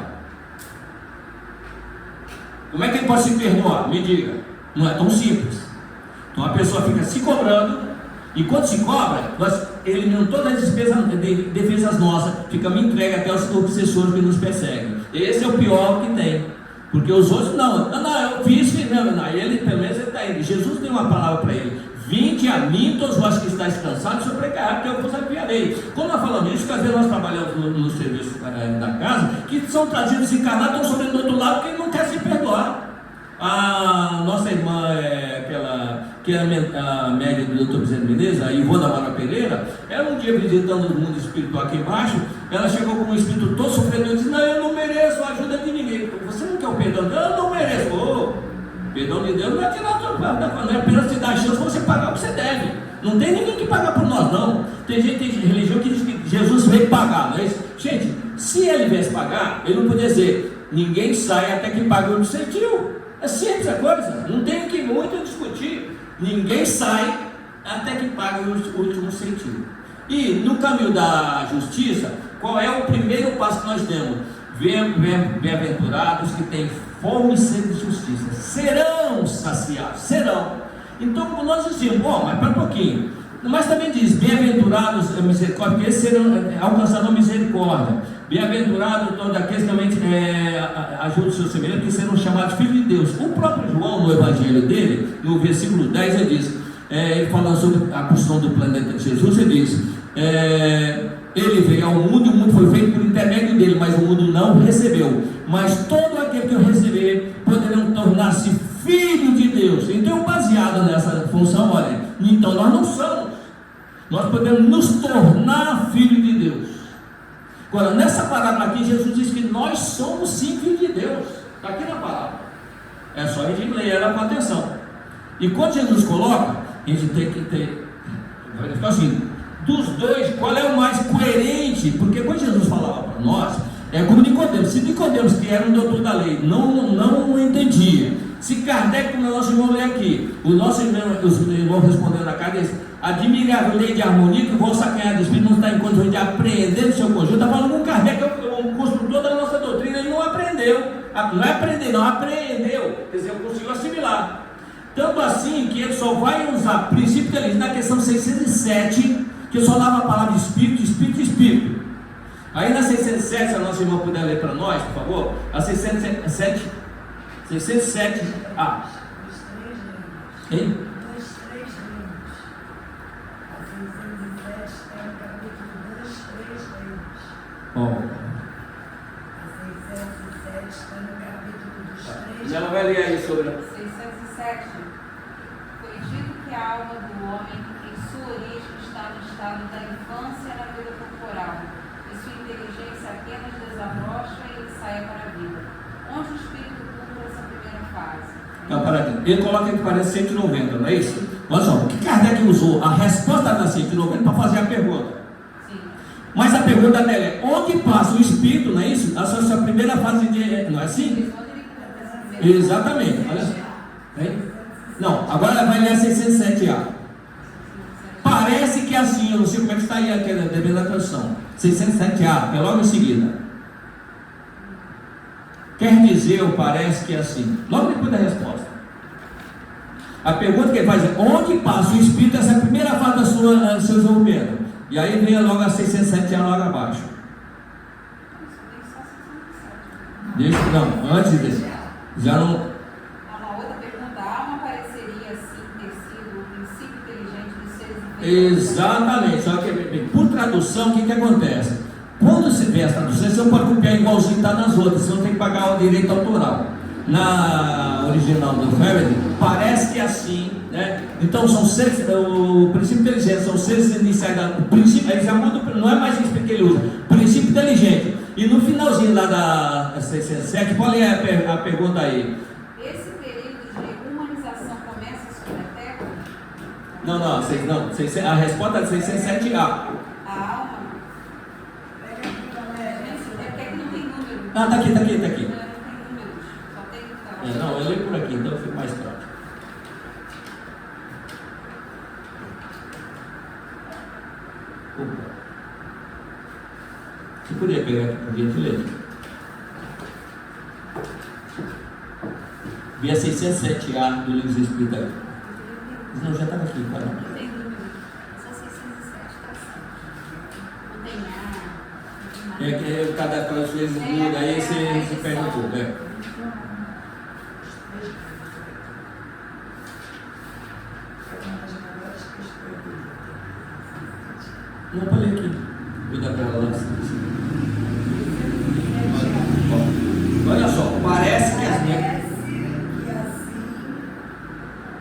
[SPEAKER 1] Como é que ele pode se perdoar? Me diga. Não é tão simples. Então a pessoa fica se cobrando, e quando se cobra, nós eliminamos todas as defesas nossas, ficamos entregues até os obsessores que nos perseguem. Esse é o pior que tem, porque os outros não, eu fiz, não, ele pelo menos ele está indo. Jesus tem uma palavra para ele: vinde a mim todos vós que estáis cansados e sobrecarregados, que eu vos aliviarei. Como nós falamos isso, que às vezes nós trabalhamos no serviço da casa, que são trazidos encarnados, estão sofrendo do outro lado, porque ele não quer se perdoar. A nossa irmã, que é a média do Dr. Bezerra Menezes, a Ivona Mara Pereira, ela um dia visitando o mundo espiritual aqui embaixo, ela chegou com um espírito todo sofredor e disse: não, eu não mereço a ajuda de ninguém. Você não quer o perdão? Eu não mereço. Perdão de Deus não é tirar não é apenas te dar a chance para você pagar o que você deve. Não tem ninguém que pagar por nós, não. Tem gente, tem religião que diz que Jesus veio pagar, não é isso? Gente, se ele viesse pagar, ele não podia dizer: ninguém sai até que pague o que sentiu. É simples a coisa, não tem que muito discutir. Ninguém sai até que pague o último centavo. E no caminho da justiça, qual é o primeiro passo que nós temos? Bem-aventurados que têm fome e sede de justiça, serão saciados, serão. Então, como nós dizemos, mas para um pouquinho, mas também diz, bem-aventurados a misericórdia, porque esses alcançarão misericórdia. Bem-aventurado todos aqueles que também ajudam o seu semelhante, que serão chamados filhos de Deus. O próprio João, no evangelho dele, no versículo 10, ele diz, ele fala sobre a construção do planeta de Jesus, ele diz, ele veio ao mundo e o mundo foi feito por intermédio dele, mas o mundo não recebeu. Mas todo aquele que o receber poderão tornar-se filho de Deus. Então, baseado nessa função, olha, então nós não somos, nós podemos nos tornar filho de Deus. Agora, nessa palavra aqui, Jesus diz que nós somos sim filhos de Deus. Está aqui na palavra. É só a gente ler ela com atenção. E quando Jesus coloca, a gente tem que ter, vai ficar assim, dos dois, qual é o mais coerente? Porque quando Jesus falava para nós, é como Nicodemos. Se Nicodemos, que era um doutor da lei, não entendia. Se Kardec, como o nosso irmão lê aqui, os irmãos respondendo a Kardec, admirável lei de harmonia que o vosso sacanhar de espírito não está em condições de aprender no seu conjunto. Está falando com Kardec, que é o construtor da nossa doutrina, ele não aprendeu. Não é aprender, não, aprendeu. Quer dizer, conseguiu assimilar. Tanto assim que ele só vai usar princípio que ele diz na questão 607, que só dava a palavra espírito, espírito, espírito. Aí na 607, se a nossa irmã puder ler para nós, por favor, a 607A. Hein? Ela vai ler aí sobre
[SPEAKER 2] 607. Foi dito que a alma do homem em sua origem está no estado da infância na vida corporal, e sua inteligência apenas desabrocha e ele sai para a vida, onde o espírito cumpre essa primeira fase.
[SPEAKER 1] Ele coloca que parece 190, não é isso? Olha só, o que Kardec usou? A resposta da 190 para fazer a pergunta.
[SPEAKER 2] Sim.
[SPEAKER 1] Mas a pergunta dela é: onde passa o espírito, não é isso? A sua primeira fase de. Não é assim? Exatamente. Olha só. Não, agora ela vai ler a 607A. Parece que é assim, eu não sei como é que está aí, dependendo da tradução. 607A, é logo em seguida. Quer dizer, ou parece que é assim, logo depois da resposta. A pergunta que ele faz é: onde passa o espírito, essa primeira fase do seu desenvolvimento? E aí vem logo a 607 logo abaixo. Não, antes desse. Já não.
[SPEAKER 2] Uma outra pergunta: a alma pareceria assim ter sido o princípio inteligente dos seres inferiores?
[SPEAKER 1] Exatamente, só que por tradução, o que acontece? Quando você vê as traduções, você não pode copiar igualzinho está nas outras, você não tem que pagar o direito autoral. Na original do Faraday, parece que é assim, né? Então são seres, o princípio inteligente, são seres iniciais, o princípio, ele já muda, não é mais isso que ele usa, princípio inteligente. E no finalzinho lá da 607, qual é a pergunta aí?
[SPEAKER 2] Esse período de humanização começa sobre a Terra?
[SPEAKER 1] Não, a resposta é 607A.
[SPEAKER 2] A alma? É porque aqui não tem número.
[SPEAKER 1] Ah, tá aqui.
[SPEAKER 2] Não tem números, só tem.
[SPEAKER 1] Não, eu leio por aqui, então fica mais prático. Opa. Você poderia pegar aqui por gentileza? Vi a 607A do livro dos Espíritos aí. Não, já estava aqui, cara.
[SPEAKER 2] Não tem número, só 607 está certo. Não tem A.
[SPEAKER 1] É que cada às vezes muda, aí você perde um pouco, né? Não, pode ler aqui. Vou dar para ela lá. Olha só, parece que as minhas.
[SPEAKER 3] Parece que assim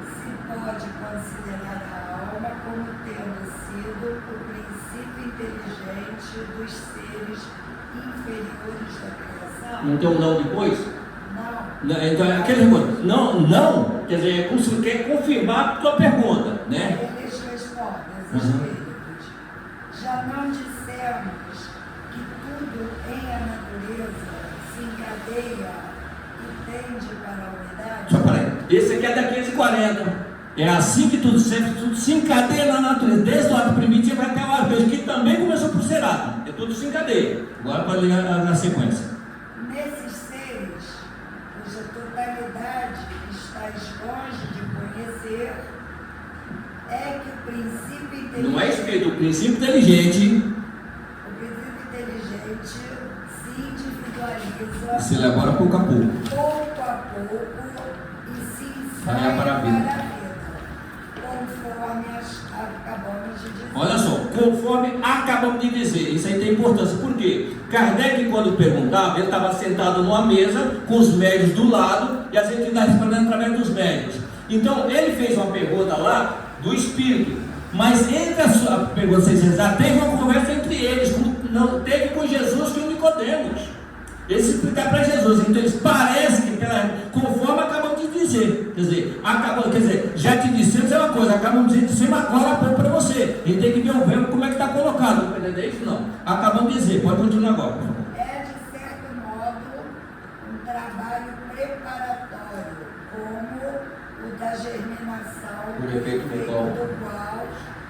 [SPEAKER 3] se pode considerar a alma como tendo sido o princípio inteligente dos seres inferiores da criação.
[SPEAKER 1] Não tem um não depois?
[SPEAKER 3] Não.
[SPEAKER 1] Então é aquele negócio. Não, quer dizer, é como se quer confirmar a tua pergunta, né?
[SPEAKER 3] Eles respondem, os espíritos. Já não dissemos que tudo em a natureza se encadeia e tende para a unidade?
[SPEAKER 1] Só para aí. Esse aqui é da 540. É assim que tudo se encadeia na natureza, desde o ato primitivo até o arpejo, que também começou por ser ato. É tudo se encadeia. Agora pode ler na sequência.
[SPEAKER 3] Nesses seres, cuja dizer é que o princípio inteligente...
[SPEAKER 1] Não é escrito, o princípio inteligente...
[SPEAKER 3] O princípio inteligente se individualiza...
[SPEAKER 1] Se elabora pouco a pouco.
[SPEAKER 3] Pouco a pouco e se
[SPEAKER 1] Vai
[SPEAKER 3] ensaia
[SPEAKER 1] para a vida.
[SPEAKER 3] Conforme acabamos de dizer.
[SPEAKER 1] Olha só, conforme acabamos de dizer, isso aí tem importância, por quê? Kardec, quando perguntava, ele estava sentado numa mesa, com os médios do lado, e a gente está respondendo através dos médios. Então, ele fez uma pergunta lá, do Espírito, mas entre a sua pergunta, vocês já teve uma conversa entre eles, não teve com Jesus que o Nicodemos. Eles se explicaram para Jesus, então eles parecem que, conforme acabamos de dizer, já te dissemos uma coisa, acabamos de dizer agora para você, ele tem que ver como é que está colocado, não entender isso não, acabamos de dizer, pode continuar agora, por favor.
[SPEAKER 3] É de certo modo um trabalho preparatório, como o da germinação,
[SPEAKER 1] Por efeito do qual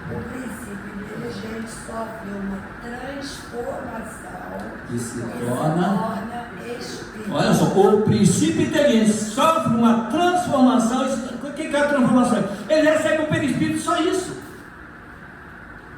[SPEAKER 3] o princípio inteligente sofre uma transformação
[SPEAKER 1] e se torna
[SPEAKER 3] espírito.
[SPEAKER 1] Olha só, o princípio inteligente sofre uma transformação. O que é a transformação? Ele recebe um perispírito, só isso.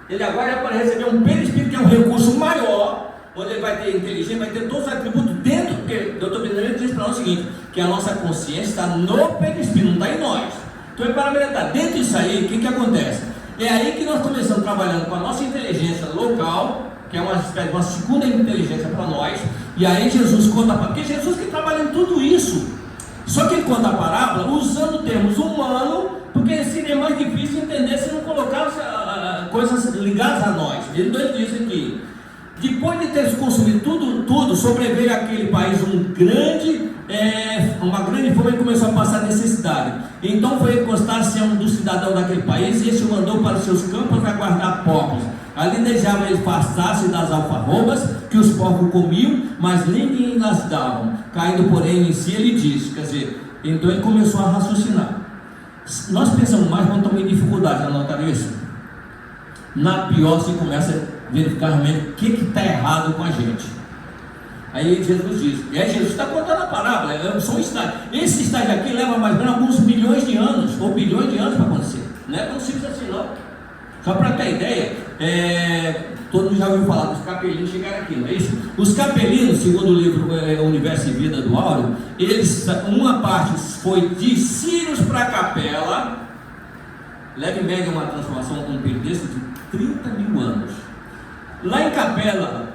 [SPEAKER 1] Ele agora vai receber um perispírito, que é um recurso maior, onde ele vai ter inteligência, vai ter todos os atributos dentro, porque o Dr. Benedito diz para nós o seguinte, que a nossa consciência está no perispírito, não está em nós. Então ele parametrar dentro disso aí, o que acontece? É aí que nós começamos trabalhando com a nossa inteligência local, que é uma espécie de uma segunda inteligência para nós, e aí Jesus conta, porque Jesus que trabalha em tudo isso, só que ele conta a parábola usando termos humanos, porque seria mais difícil entender se não colocasse coisas ligadas a nós. Ele disse aqui, depois de ter consumido tudo, sobreveio àquele país uma grande fome e começou a passar necessidade. Então foi encostar-se a um dos cidadãos daquele país, e este o mandou para os seus campos a guardar porcos. Ali desejava ele afastar-se das alfarrobas que os porcos comiam, mas ninguém las davam. Caindo, porém, em si, ele disse, quer dizer, então ele começou a raciocinar. Nós pensamos mais quando estamos em dificuldade, anotaram isso? Na pior, você começa a verificar realmente o que está errado com a gente. Aí Jesus diz, e aí Jesus está contando a parábola, é só um estágio. Esse estágio aqui leva mais ou menos alguns milhões de anos, ou bilhões de anos para acontecer. Não é tão simples assim não. Só para ter ideia, todo mundo já ouviu falar dos capelinos chegaram aqui, não é isso? Os capelinos, segundo o livro Universo e Vida do Áureo, uma parte foi de Sírios para a Capela, leva em média uma transformação com um período desse de 30 mil anos. Lá em Capela,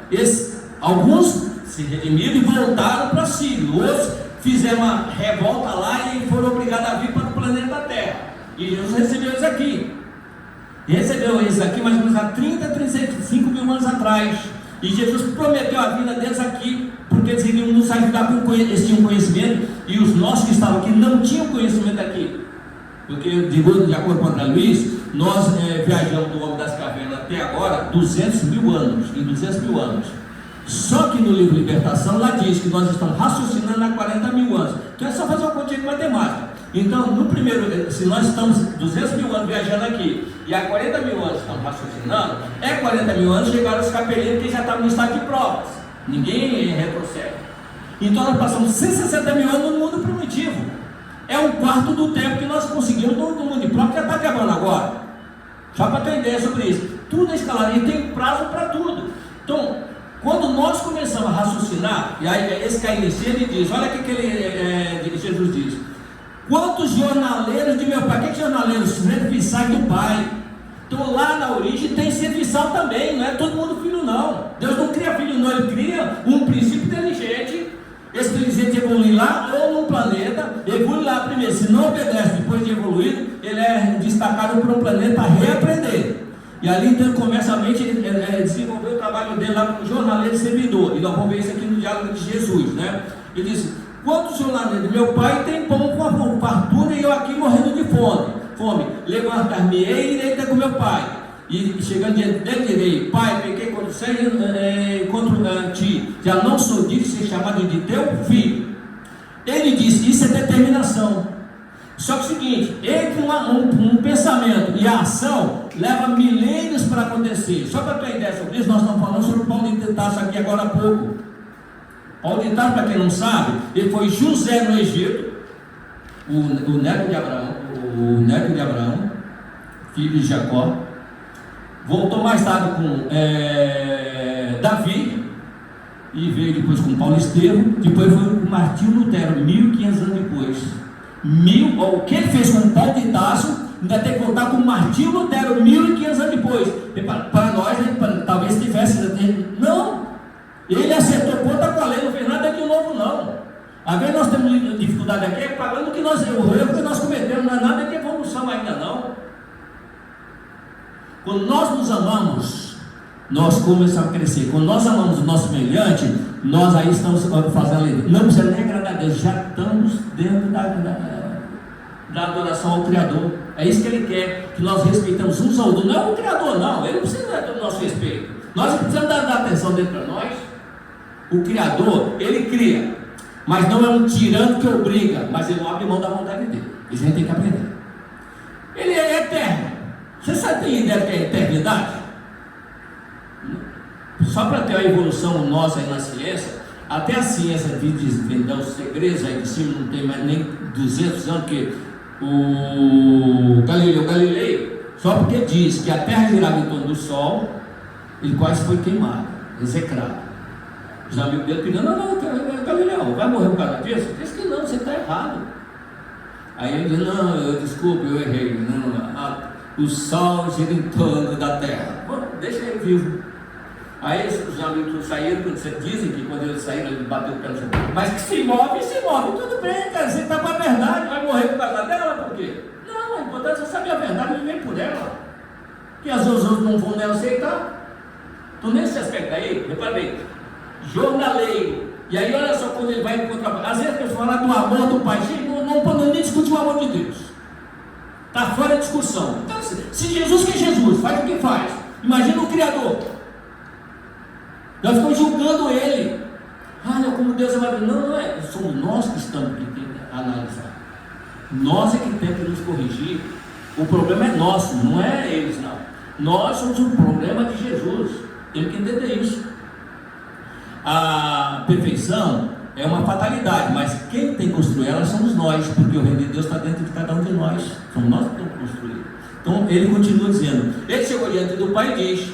[SPEAKER 1] alguns se redimiram e voltaram para Sírio, outros fizeram uma revolta lá e foram obrigados a vir para o planeta Terra. E Jesus recebeu eles aqui. Recebeu eles aqui mais ou menos há 35 mil anos atrás. E Jesus prometeu a vida deles aqui, porque eles iriam nos ajudar com eles tinham conhecimento, e os nossos que estavam aqui não tinham conhecimento aqui. Porque, de acordo com o André Luiz, nós viajamos do Homem das Cavernas até agora 200 mil anos, em 200 mil anos. Só que no livro Libertação, lá diz que nós estamos raciocinando há 40 mil anos. Então é só fazer uma continha de matemática. Então, no primeiro, se nós estamos 200 mil anos viajando aqui, e há 40 mil anos estamos raciocinando, 40 mil anos chegaram os capelinos que já estavam no estado de provas. Ninguém retrocede. Então nós passamos 160 mil anos no mundo primitivo. É um quarto do tempo que nós conseguimos no mundo de prova, que já está acabando agora. Só para ter ideia sobre isso. Tudo é escalado e tem prazo para tudo. Então, quando nós começamos a raciocinar, e aí esse Caim ele diz, olha o que Jesus diz: quantos jornaleiros de meu pai? O que é jornaleiros? Serviçais do pai. Então lá na origem tem serviçal também, não é todo mundo filho não. Deus não cria filho não, ele cria um princípio inteligente. Esse inteligente evolui lá ou no planeta, evolui lá primeiro, se não obedece depois de evoluído, ele é destacado para um planeta para reaprender. E ali então começa a mente desenvolver o trabalho dele lá como jornaleiro e servidor. E nós vamos ver isso aqui no diálogo de Jesus, né? Ele diz: quantos jornaleiros? Meu pai tem pão com a fartura e eu aqui morrendo de fome. Levantar-me-ei e irei ter com meu pai. E chegando diante dele, direi: pai, pequei contra o céu e contra ti, já não sou digno de ser chamado de teu filho. Ele disse: isso é determinação. Só que é o seguinte, entre um pensamento e a ação, leva milênios para acontecer. Só para ter ideia sobre isso, nós estamos falando sobre Paulo de Tarso aqui agora há pouco. Paulo de Tarso, para quem não sabe, ele foi José no Egito, o neto de Abraão, o neto de Abraão, filho de Jacó. Voltou mais tarde com Davi, e veio depois com Paulo Estevão, depois foi com Martinho Lutero, 1500 anos depois. O que ele fez com Paulo de Tarso, ainda tem que voltar com Martinho Lutero, 1500 anos depois. Para nós, talvez tivesse, não, ele acertou conta com a lei, não fez nada de novo, não. Às vezes nós temos dificuldade aqui, é pagando o que nós cometemos, não é nada de evolução ainda não. Quando nós nos amamos, nós começamos a crescer. Quando nós amamos o nosso semelhante, nós aí estamos fazendo a lei. Não precisa nem agradar a Deus, já estamos dentro da adoração ao Criador. É isso que Ele quer, que nós respeitamos uns aos outros. Não é o Criador, não, Ele não precisa do nosso respeito. Nós precisamos dar atenção dentro para nós. O Criador, Ele cria, mas não é um tirano que obriga, mas Ele não abre mão da vontade dele. Isso a gente tem que aprender. Ele é eterno. Você sabe, tem ideia do que é eternidade? Só para ter a evolução nossa aí na ciência, até a ciência de desvendar os segredos aí de cima, não tem mais nem 200 anos, que o Galileu, só porque diz que a Terra girava em torno do Sol, ele quase foi queimado, execrado. Os amigos dele pedindo, não, Galileu, vai morrer por causa disso? Ele disse que não, você está errado. Aí ele disse, não, desculpe, eu errei, o Sol gira em torno da Terra. Bom, deixa ele vivo. Aí os amigos saíram, dizem que quando eles saíram, ele bateu o pé no chão. Mas que se move, tudo bem, cara, você está com a verdade, vai morrer por causa dela, por quê? Não, é importante você saber a verdade e viver por ela. Que as outras não vão nem aceitar. Então nesse aspecto aí, repara bem, jornaleiro, e aí olha só quando ele vai encontrar, às vezes a pessoa fala do amor do Pai, não podemos nem discutir o amor de Deus, está fora de discussão. Então, se Jesus que é Jesus, faz o que faz, imagina o Criador, nós estamos julgando Ele, como Deus é maravilhoso. Não é, somos nós que estamos que tem que analisar, nós é que temos que nos corrigir. O problema é nosso, não é eles não, nós somos um problema de Jesus, temos que entender isso. A perfeição é uma fatalidade, mas quem tem que construir ela somos nós, porque o reino de Deus está dentro de cada um de nós, somos nós que temos que construir. Então ele continua dizendo, ele chegou diante do Pai e diz,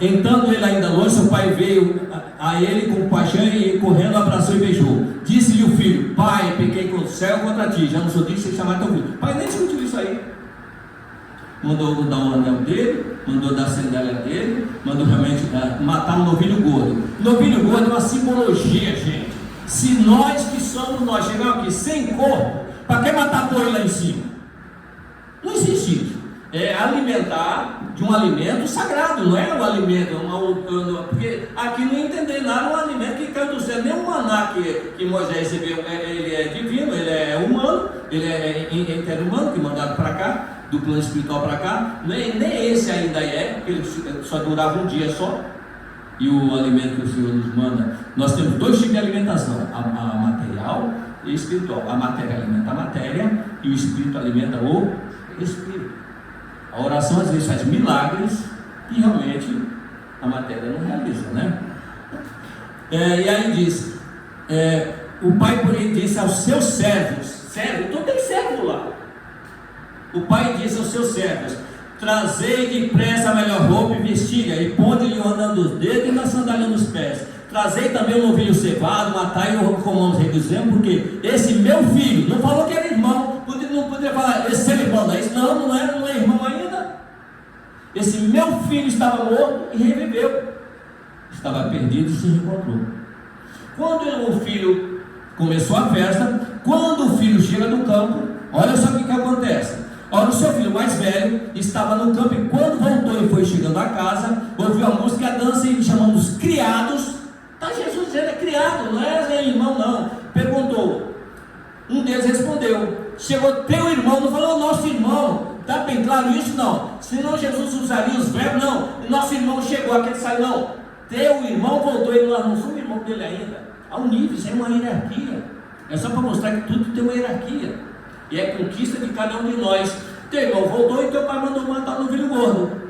[SPEAKER 1] entrando ele ainda longe, seu pai veio a ele com paixão e correndo abraçou e beijou. Disse-lhe o filho, pai, pequei contra o céu contra ti, já não sou digno de ser chamado teu filho. O pai nem discutiu isso aí, mandou dar o anel dele, mandou dar a sandália dele, mandou realmente matar um novilho gordo. Novilho gordo é uma simbologia, gente. Se nós que somos nós chegamos aqui sem corpo, para que matar boi lá em cima? Não existe isso. É alimentar de um alimento sagrado, não é um alimento, porque aqui não entender nada, um alimento que caiu do céu, nem o maná que Moisés recebeu, ele é divino, ele é humano, ele é inter-humano, que mandaram para cá, do plano espiritual para cá, nem esse ainda é, ele só durava um dia só, e o alimento que o Senhor nos manda, nós temos dois tipos de alimentação, a material e espiritual. A matéria alimenta a matéria e o espírito alimenta o espírito. A oração às vezes faz milagres e realmente a matéria não realiza, né? E aí diz, o pai porém disse aos seus servos, então tem servo lá. O pai disse aos seus servos, trazei depressa a melhor roupa e vestilha, e ponde-lhe o anel dos dedos e na sandália nos pés. Trazei também um novilho cevado, matai e o comamos reduzemos, porque esse meu filho, não falou que era irmão, não poderia falar, esse seu irmão, não é isso? Não é irmão ainda. Esse meu filho estava morto e reviveu, estava perdido e se reencontrou. Quando o filho começou a festa, quando o filho chega do campo, olha só o que acontece. Ora, o seu filho mais velho estava no campo e quando voltou e foi chegando a casa, ouviu a música e a dança e chamando os criados. Está Jesus dizendo, é criado, não é irmão não. Perguntou, um deles respondeu, chegou teu irmão, não falou nosso irmão, está bem claro isso? Não, senão Jesus usaria os verbos, não, nosso irmão chegou, aquele saiu, não, teu irmão voltou, e nós não somos irmão dele ainda. Há um nível, isso é uma hierarquia, é só para mostrar que tudo tem uma hierarquia, e é conquista de cada um de nós. Teu irmão voltou e teu pai mandou matar no filho gordo.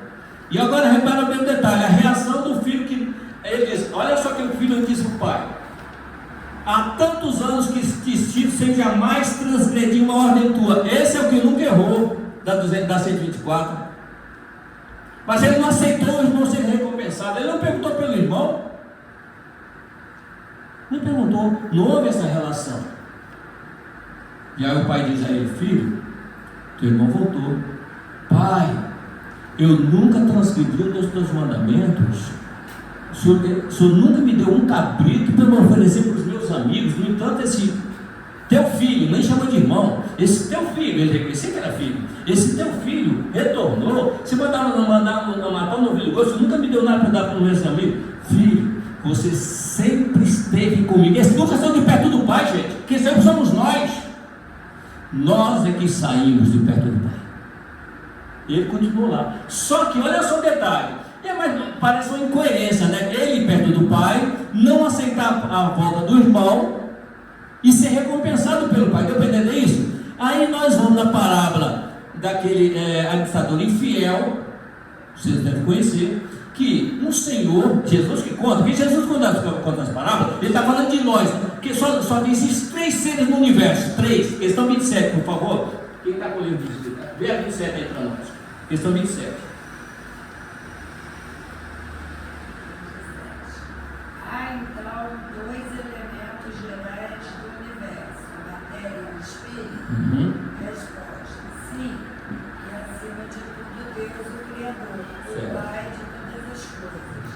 [SPEAKER 1] E agora repara bem o detalhe, a reação do filho, que ele diz, olha só que o filho disse para o pai, há tantos anos que te cito sem jamais transgredir uma ordem tua. Esse é o que nunca errou da 124. Mas ele não aceitou o irmão ser recompensado. Ele não perguntou pelo irmão. Não perguntou. Não houve essa relação. E aí o pai diz a ele: filho, teu irmão voltou. Pai, eu nunca transgredi um dos teus mandamentos. O senhor nunca me deu um cabrito para eu oferecer para os meus amigos. No entanto, esse teu filho, nem chama de irmão, esse teu filho, ele reconhecia que era filho, esse teu filho retornou. Se matar um novilho gosto, você nunca me deu nada para dar para os meus amigos. Filho, você sempre esteve comigo. Eles nunca são de perto do pai, gente. Quem sempre somos nós. Nós é que saímos de perto do pai. Ele continuou lá. Só que olha só o detalhe. Mas parece uma incoerência, né? Ele perto do pai, não aceitar a volta do irmão e ser recompensado pelo pai. Deu para entender isso? Aí nós vamos na parábola daquele administrador infiel, vocês devem conhecer, que um senhor, Jesus que conta, porque Jesus conta as parábolas, ele está falando de nós, porque só existem 3 seres no universo, 3, questão 27, por favor. Quem está com o livro de vê a 27 aí para nós, questão 27.
[SPEAKER 3] Há então 2 elementos gerais do universo, a matéria e o espírito? Resposta: sim, e acima de tudo Deus, o Criador, o Pai de todas as coisas.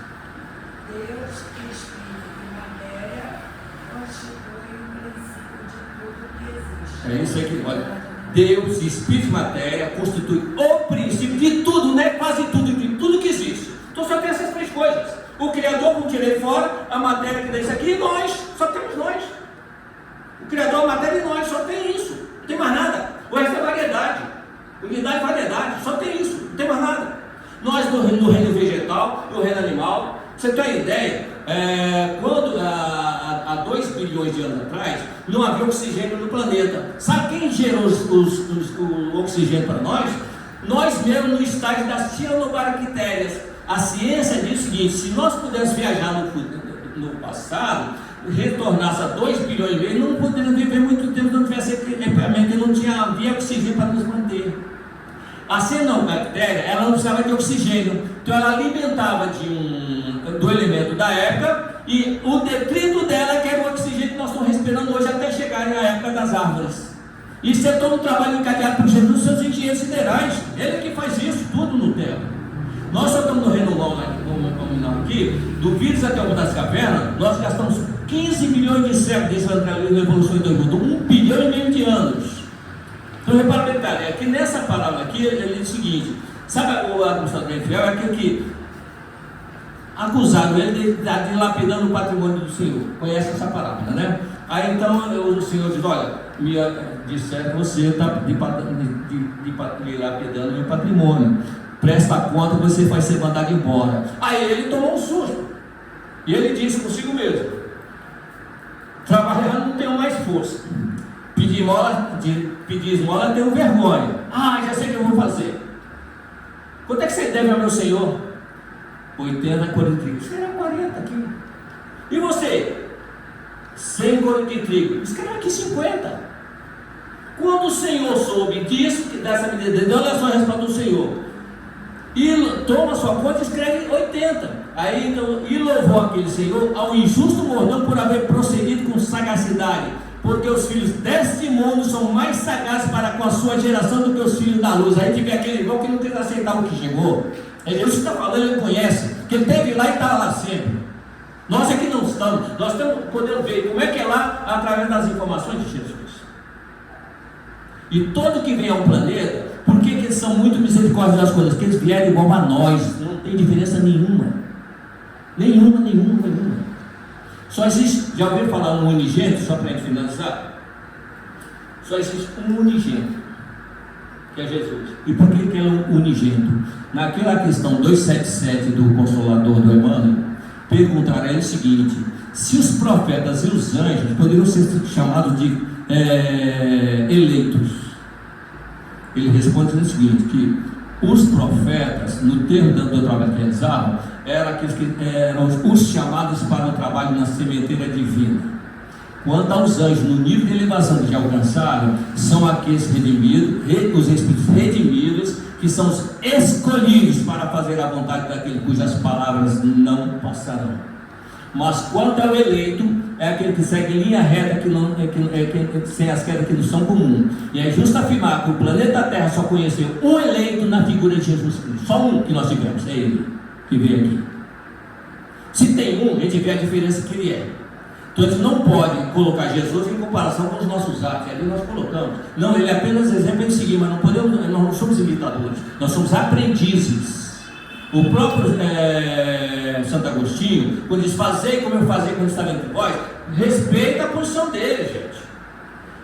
[SPEAKER 3] Deus, espírito e matéria constituem o princípio de tudo que existe.
[SPEAKER 1] É isso aqui, olha. Deus, espírito e matéria constitui o princípio de tudo, né? Quase tudo, de tudo que existe. Então só tem essas 3 coisas. O Criador, como tirei fora, a matéria que dá isso aqui, e nós, só temos nós. O Criador, a matéria e nós, só tem isso, não tem mais nada. O resto é variedade, unidade e variedade, só tem isso, não tem mais nada. Nós no reino vegetal, no reino animal, você tem uma ideia, quando há 2 bilhões de anos atrás, não havia oxigênio no planeta. Sabe quem gerou o oxigênio para nós? Nós mesmos no estágio das cianobactérias. A ciência diz o seguinte: se nós pudéssemos viajar no passado, retornasse a 2 bilhões de vezes, não poderíamos viver muito tempo, não tivesse equipamento, não havia oxigênio para nos manter. A cianobactéria, ela não precisava de oxigênio, então ela alimentava do elemento da época, e o detrito dela que era o oxigênio que nós estamos respirando hoje até chegar na época das árvores. Isso é todo um trabalho encadeado por Jesus e seus engenheiros siderais. Ele que faz isso tudo no tempo. Nós só estamos no reino nominal aqui, do vírus até o das cavernas, nós gastamos 15 milhões de séculos desse analismo da evolução do mundo, 1,5 bilhão de anos. Então repara o detalhe, é que nessa palavra aqui, ele diz o seguinte: sabe o administrador infiel? É aquele que acusaram ele de estar dilapidando o patrimônio do Senhor. Conhece essa parábola, né? Aí então o Senhor diz: olha, me disseram que você está dilapidando meu patrimônio. Presta conta que você vai ser mandado embora. Aí ele tomou um susto. E ele disse consigo mesmo: trabalhando não tenho mais força. Pedir esmola tenho vergonha. Já sei o que eu vou fazer. Quanto é que você deve ao meu senhor? 80 coros de trigo. Escreve 40 aqui. E você? 100 coros de trigo. Escreve aqui 50. Quando o Senhor soube disso, dessa medida dele, olha só a resposta do Senhor. E toma sua conta e escreve 80. Aí então, e louvou aquele Senhor ao injusto mordomo por haver procedido com sagacidade, porque os filhos deste mundo são mais sagazes para com a sua geração do que os filhos da luz. Aí tiver aquele irmão que não quer aceitar o que chegou. É Deus que está falando, ele conhece, que ele esteve lá e está lá sempre. Nós aqui não estamos, nós estamos podendo ver como é que é lá através das informações de Jesus. E todo que vem ao planeta, por que eles são muito misericórdios das coisas? Porque eles vieram igual a nós, não tem diferença nenhuma. Nenhuma. Só existe, já ouviram falar um unigênito, só para a gente finalizar? Só existe um unigênito, que é Jesus. E por que ele é um unigênito? Naquela questão 277 do Consolador do Emmanuel, perguntaram a ele o seguinte: se os profetas e os anjos poderiam ser chamados de eleitos. Ele responde o seguinte: que os profetas, no termo do trabalho que realizavam, eram aqueles que eram os chamados para o trabalho na sementeira divina. Quanto aos anjos, no nível de elevação que já alcançaram, são aqueles redimidos, os espíritos redimidos, que são os escolhidos para fazer a vontade daquele cujas palavras não passarão. Mas quanto ao eleito, é aquele que segue em linha reta, sem as quedas que não são comuns. E é justo afirmar que o planeta Terra só conheceu um eleito na figura de Jesus Cristo. Só um que nós tivemos, é ele que veio aqui. Se tem um, a gente vê a diferença que ele é. Então a gente não pode colocar Jesus em comparação com os nossos atos, ali nós colocamos. Não, ele é apenas exemplo de seguir, mas nós não somos imitadores, nós somos aprendizes. O próprio Santo Agostinho, quando diz: fazei como eu fazia quando estava entre vós, respeita a posição dele, gente.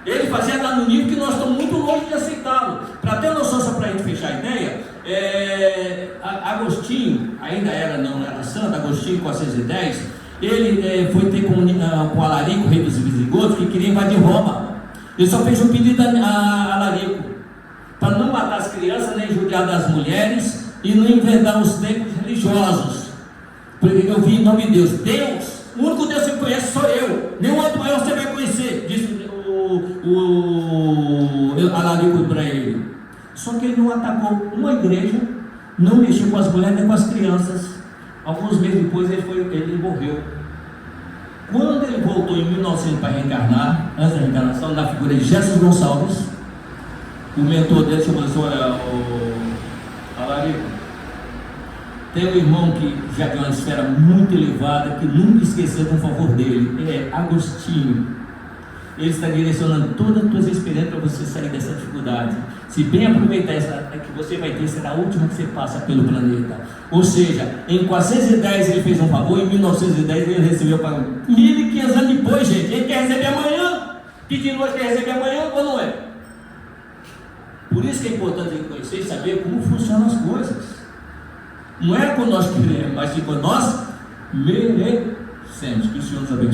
[SPEAKER 1] Ele fazia no nível que nós estamos muito longe de aceitá-lo. Para ter noção, só para a gente fechar a ideia, Agostinho, ainda não era santo, Agostinho 410, ele foi ter com Alarico, rei dos visigodos, que queria invadir Roma. Ele só fez um pedido a Alarico, para não matar as crianças, nem judiar das mulheres, e não inventar os templos religiosos. Porque eu vi em nome de Deus. Deus, o único Deus que você conhece sou eu, nenhum outro maior você vai conhecer, disse o Alarico para ele. Só que ele não atacou uma igreja, não mexeu com as mulheres nem com as crianças. Alguns meses depois ele morreu. Quando ele voltou em 1900 para reencarnar, antes da reencarnação, na figura de Jesus Gonçalves, o mentor dele chamou assim: olha, Alarico, tem um irmão que já tem uma esfera muito elevada, que nunca esqueceu do favor dele, é Agostinho. Ele está direcionando todas as tuas experiências para você sair dessa dificuldade. Se bem aproveitar essa que você vai ter, será a última que você passa pelo planeta. Ou seja, em 410 ele fez um favor, em 1910 ele recebeu para 1.500 anos depois, gente. Ele quer receber amanhã, pedindo hoje, quer receber amanhã ou não é? Por isso que é importante a gente conhecer e saber como funcionam as coisas. Não é quando nós queremos, mas quando nós merecemos. Que o Senhor nos abençoe.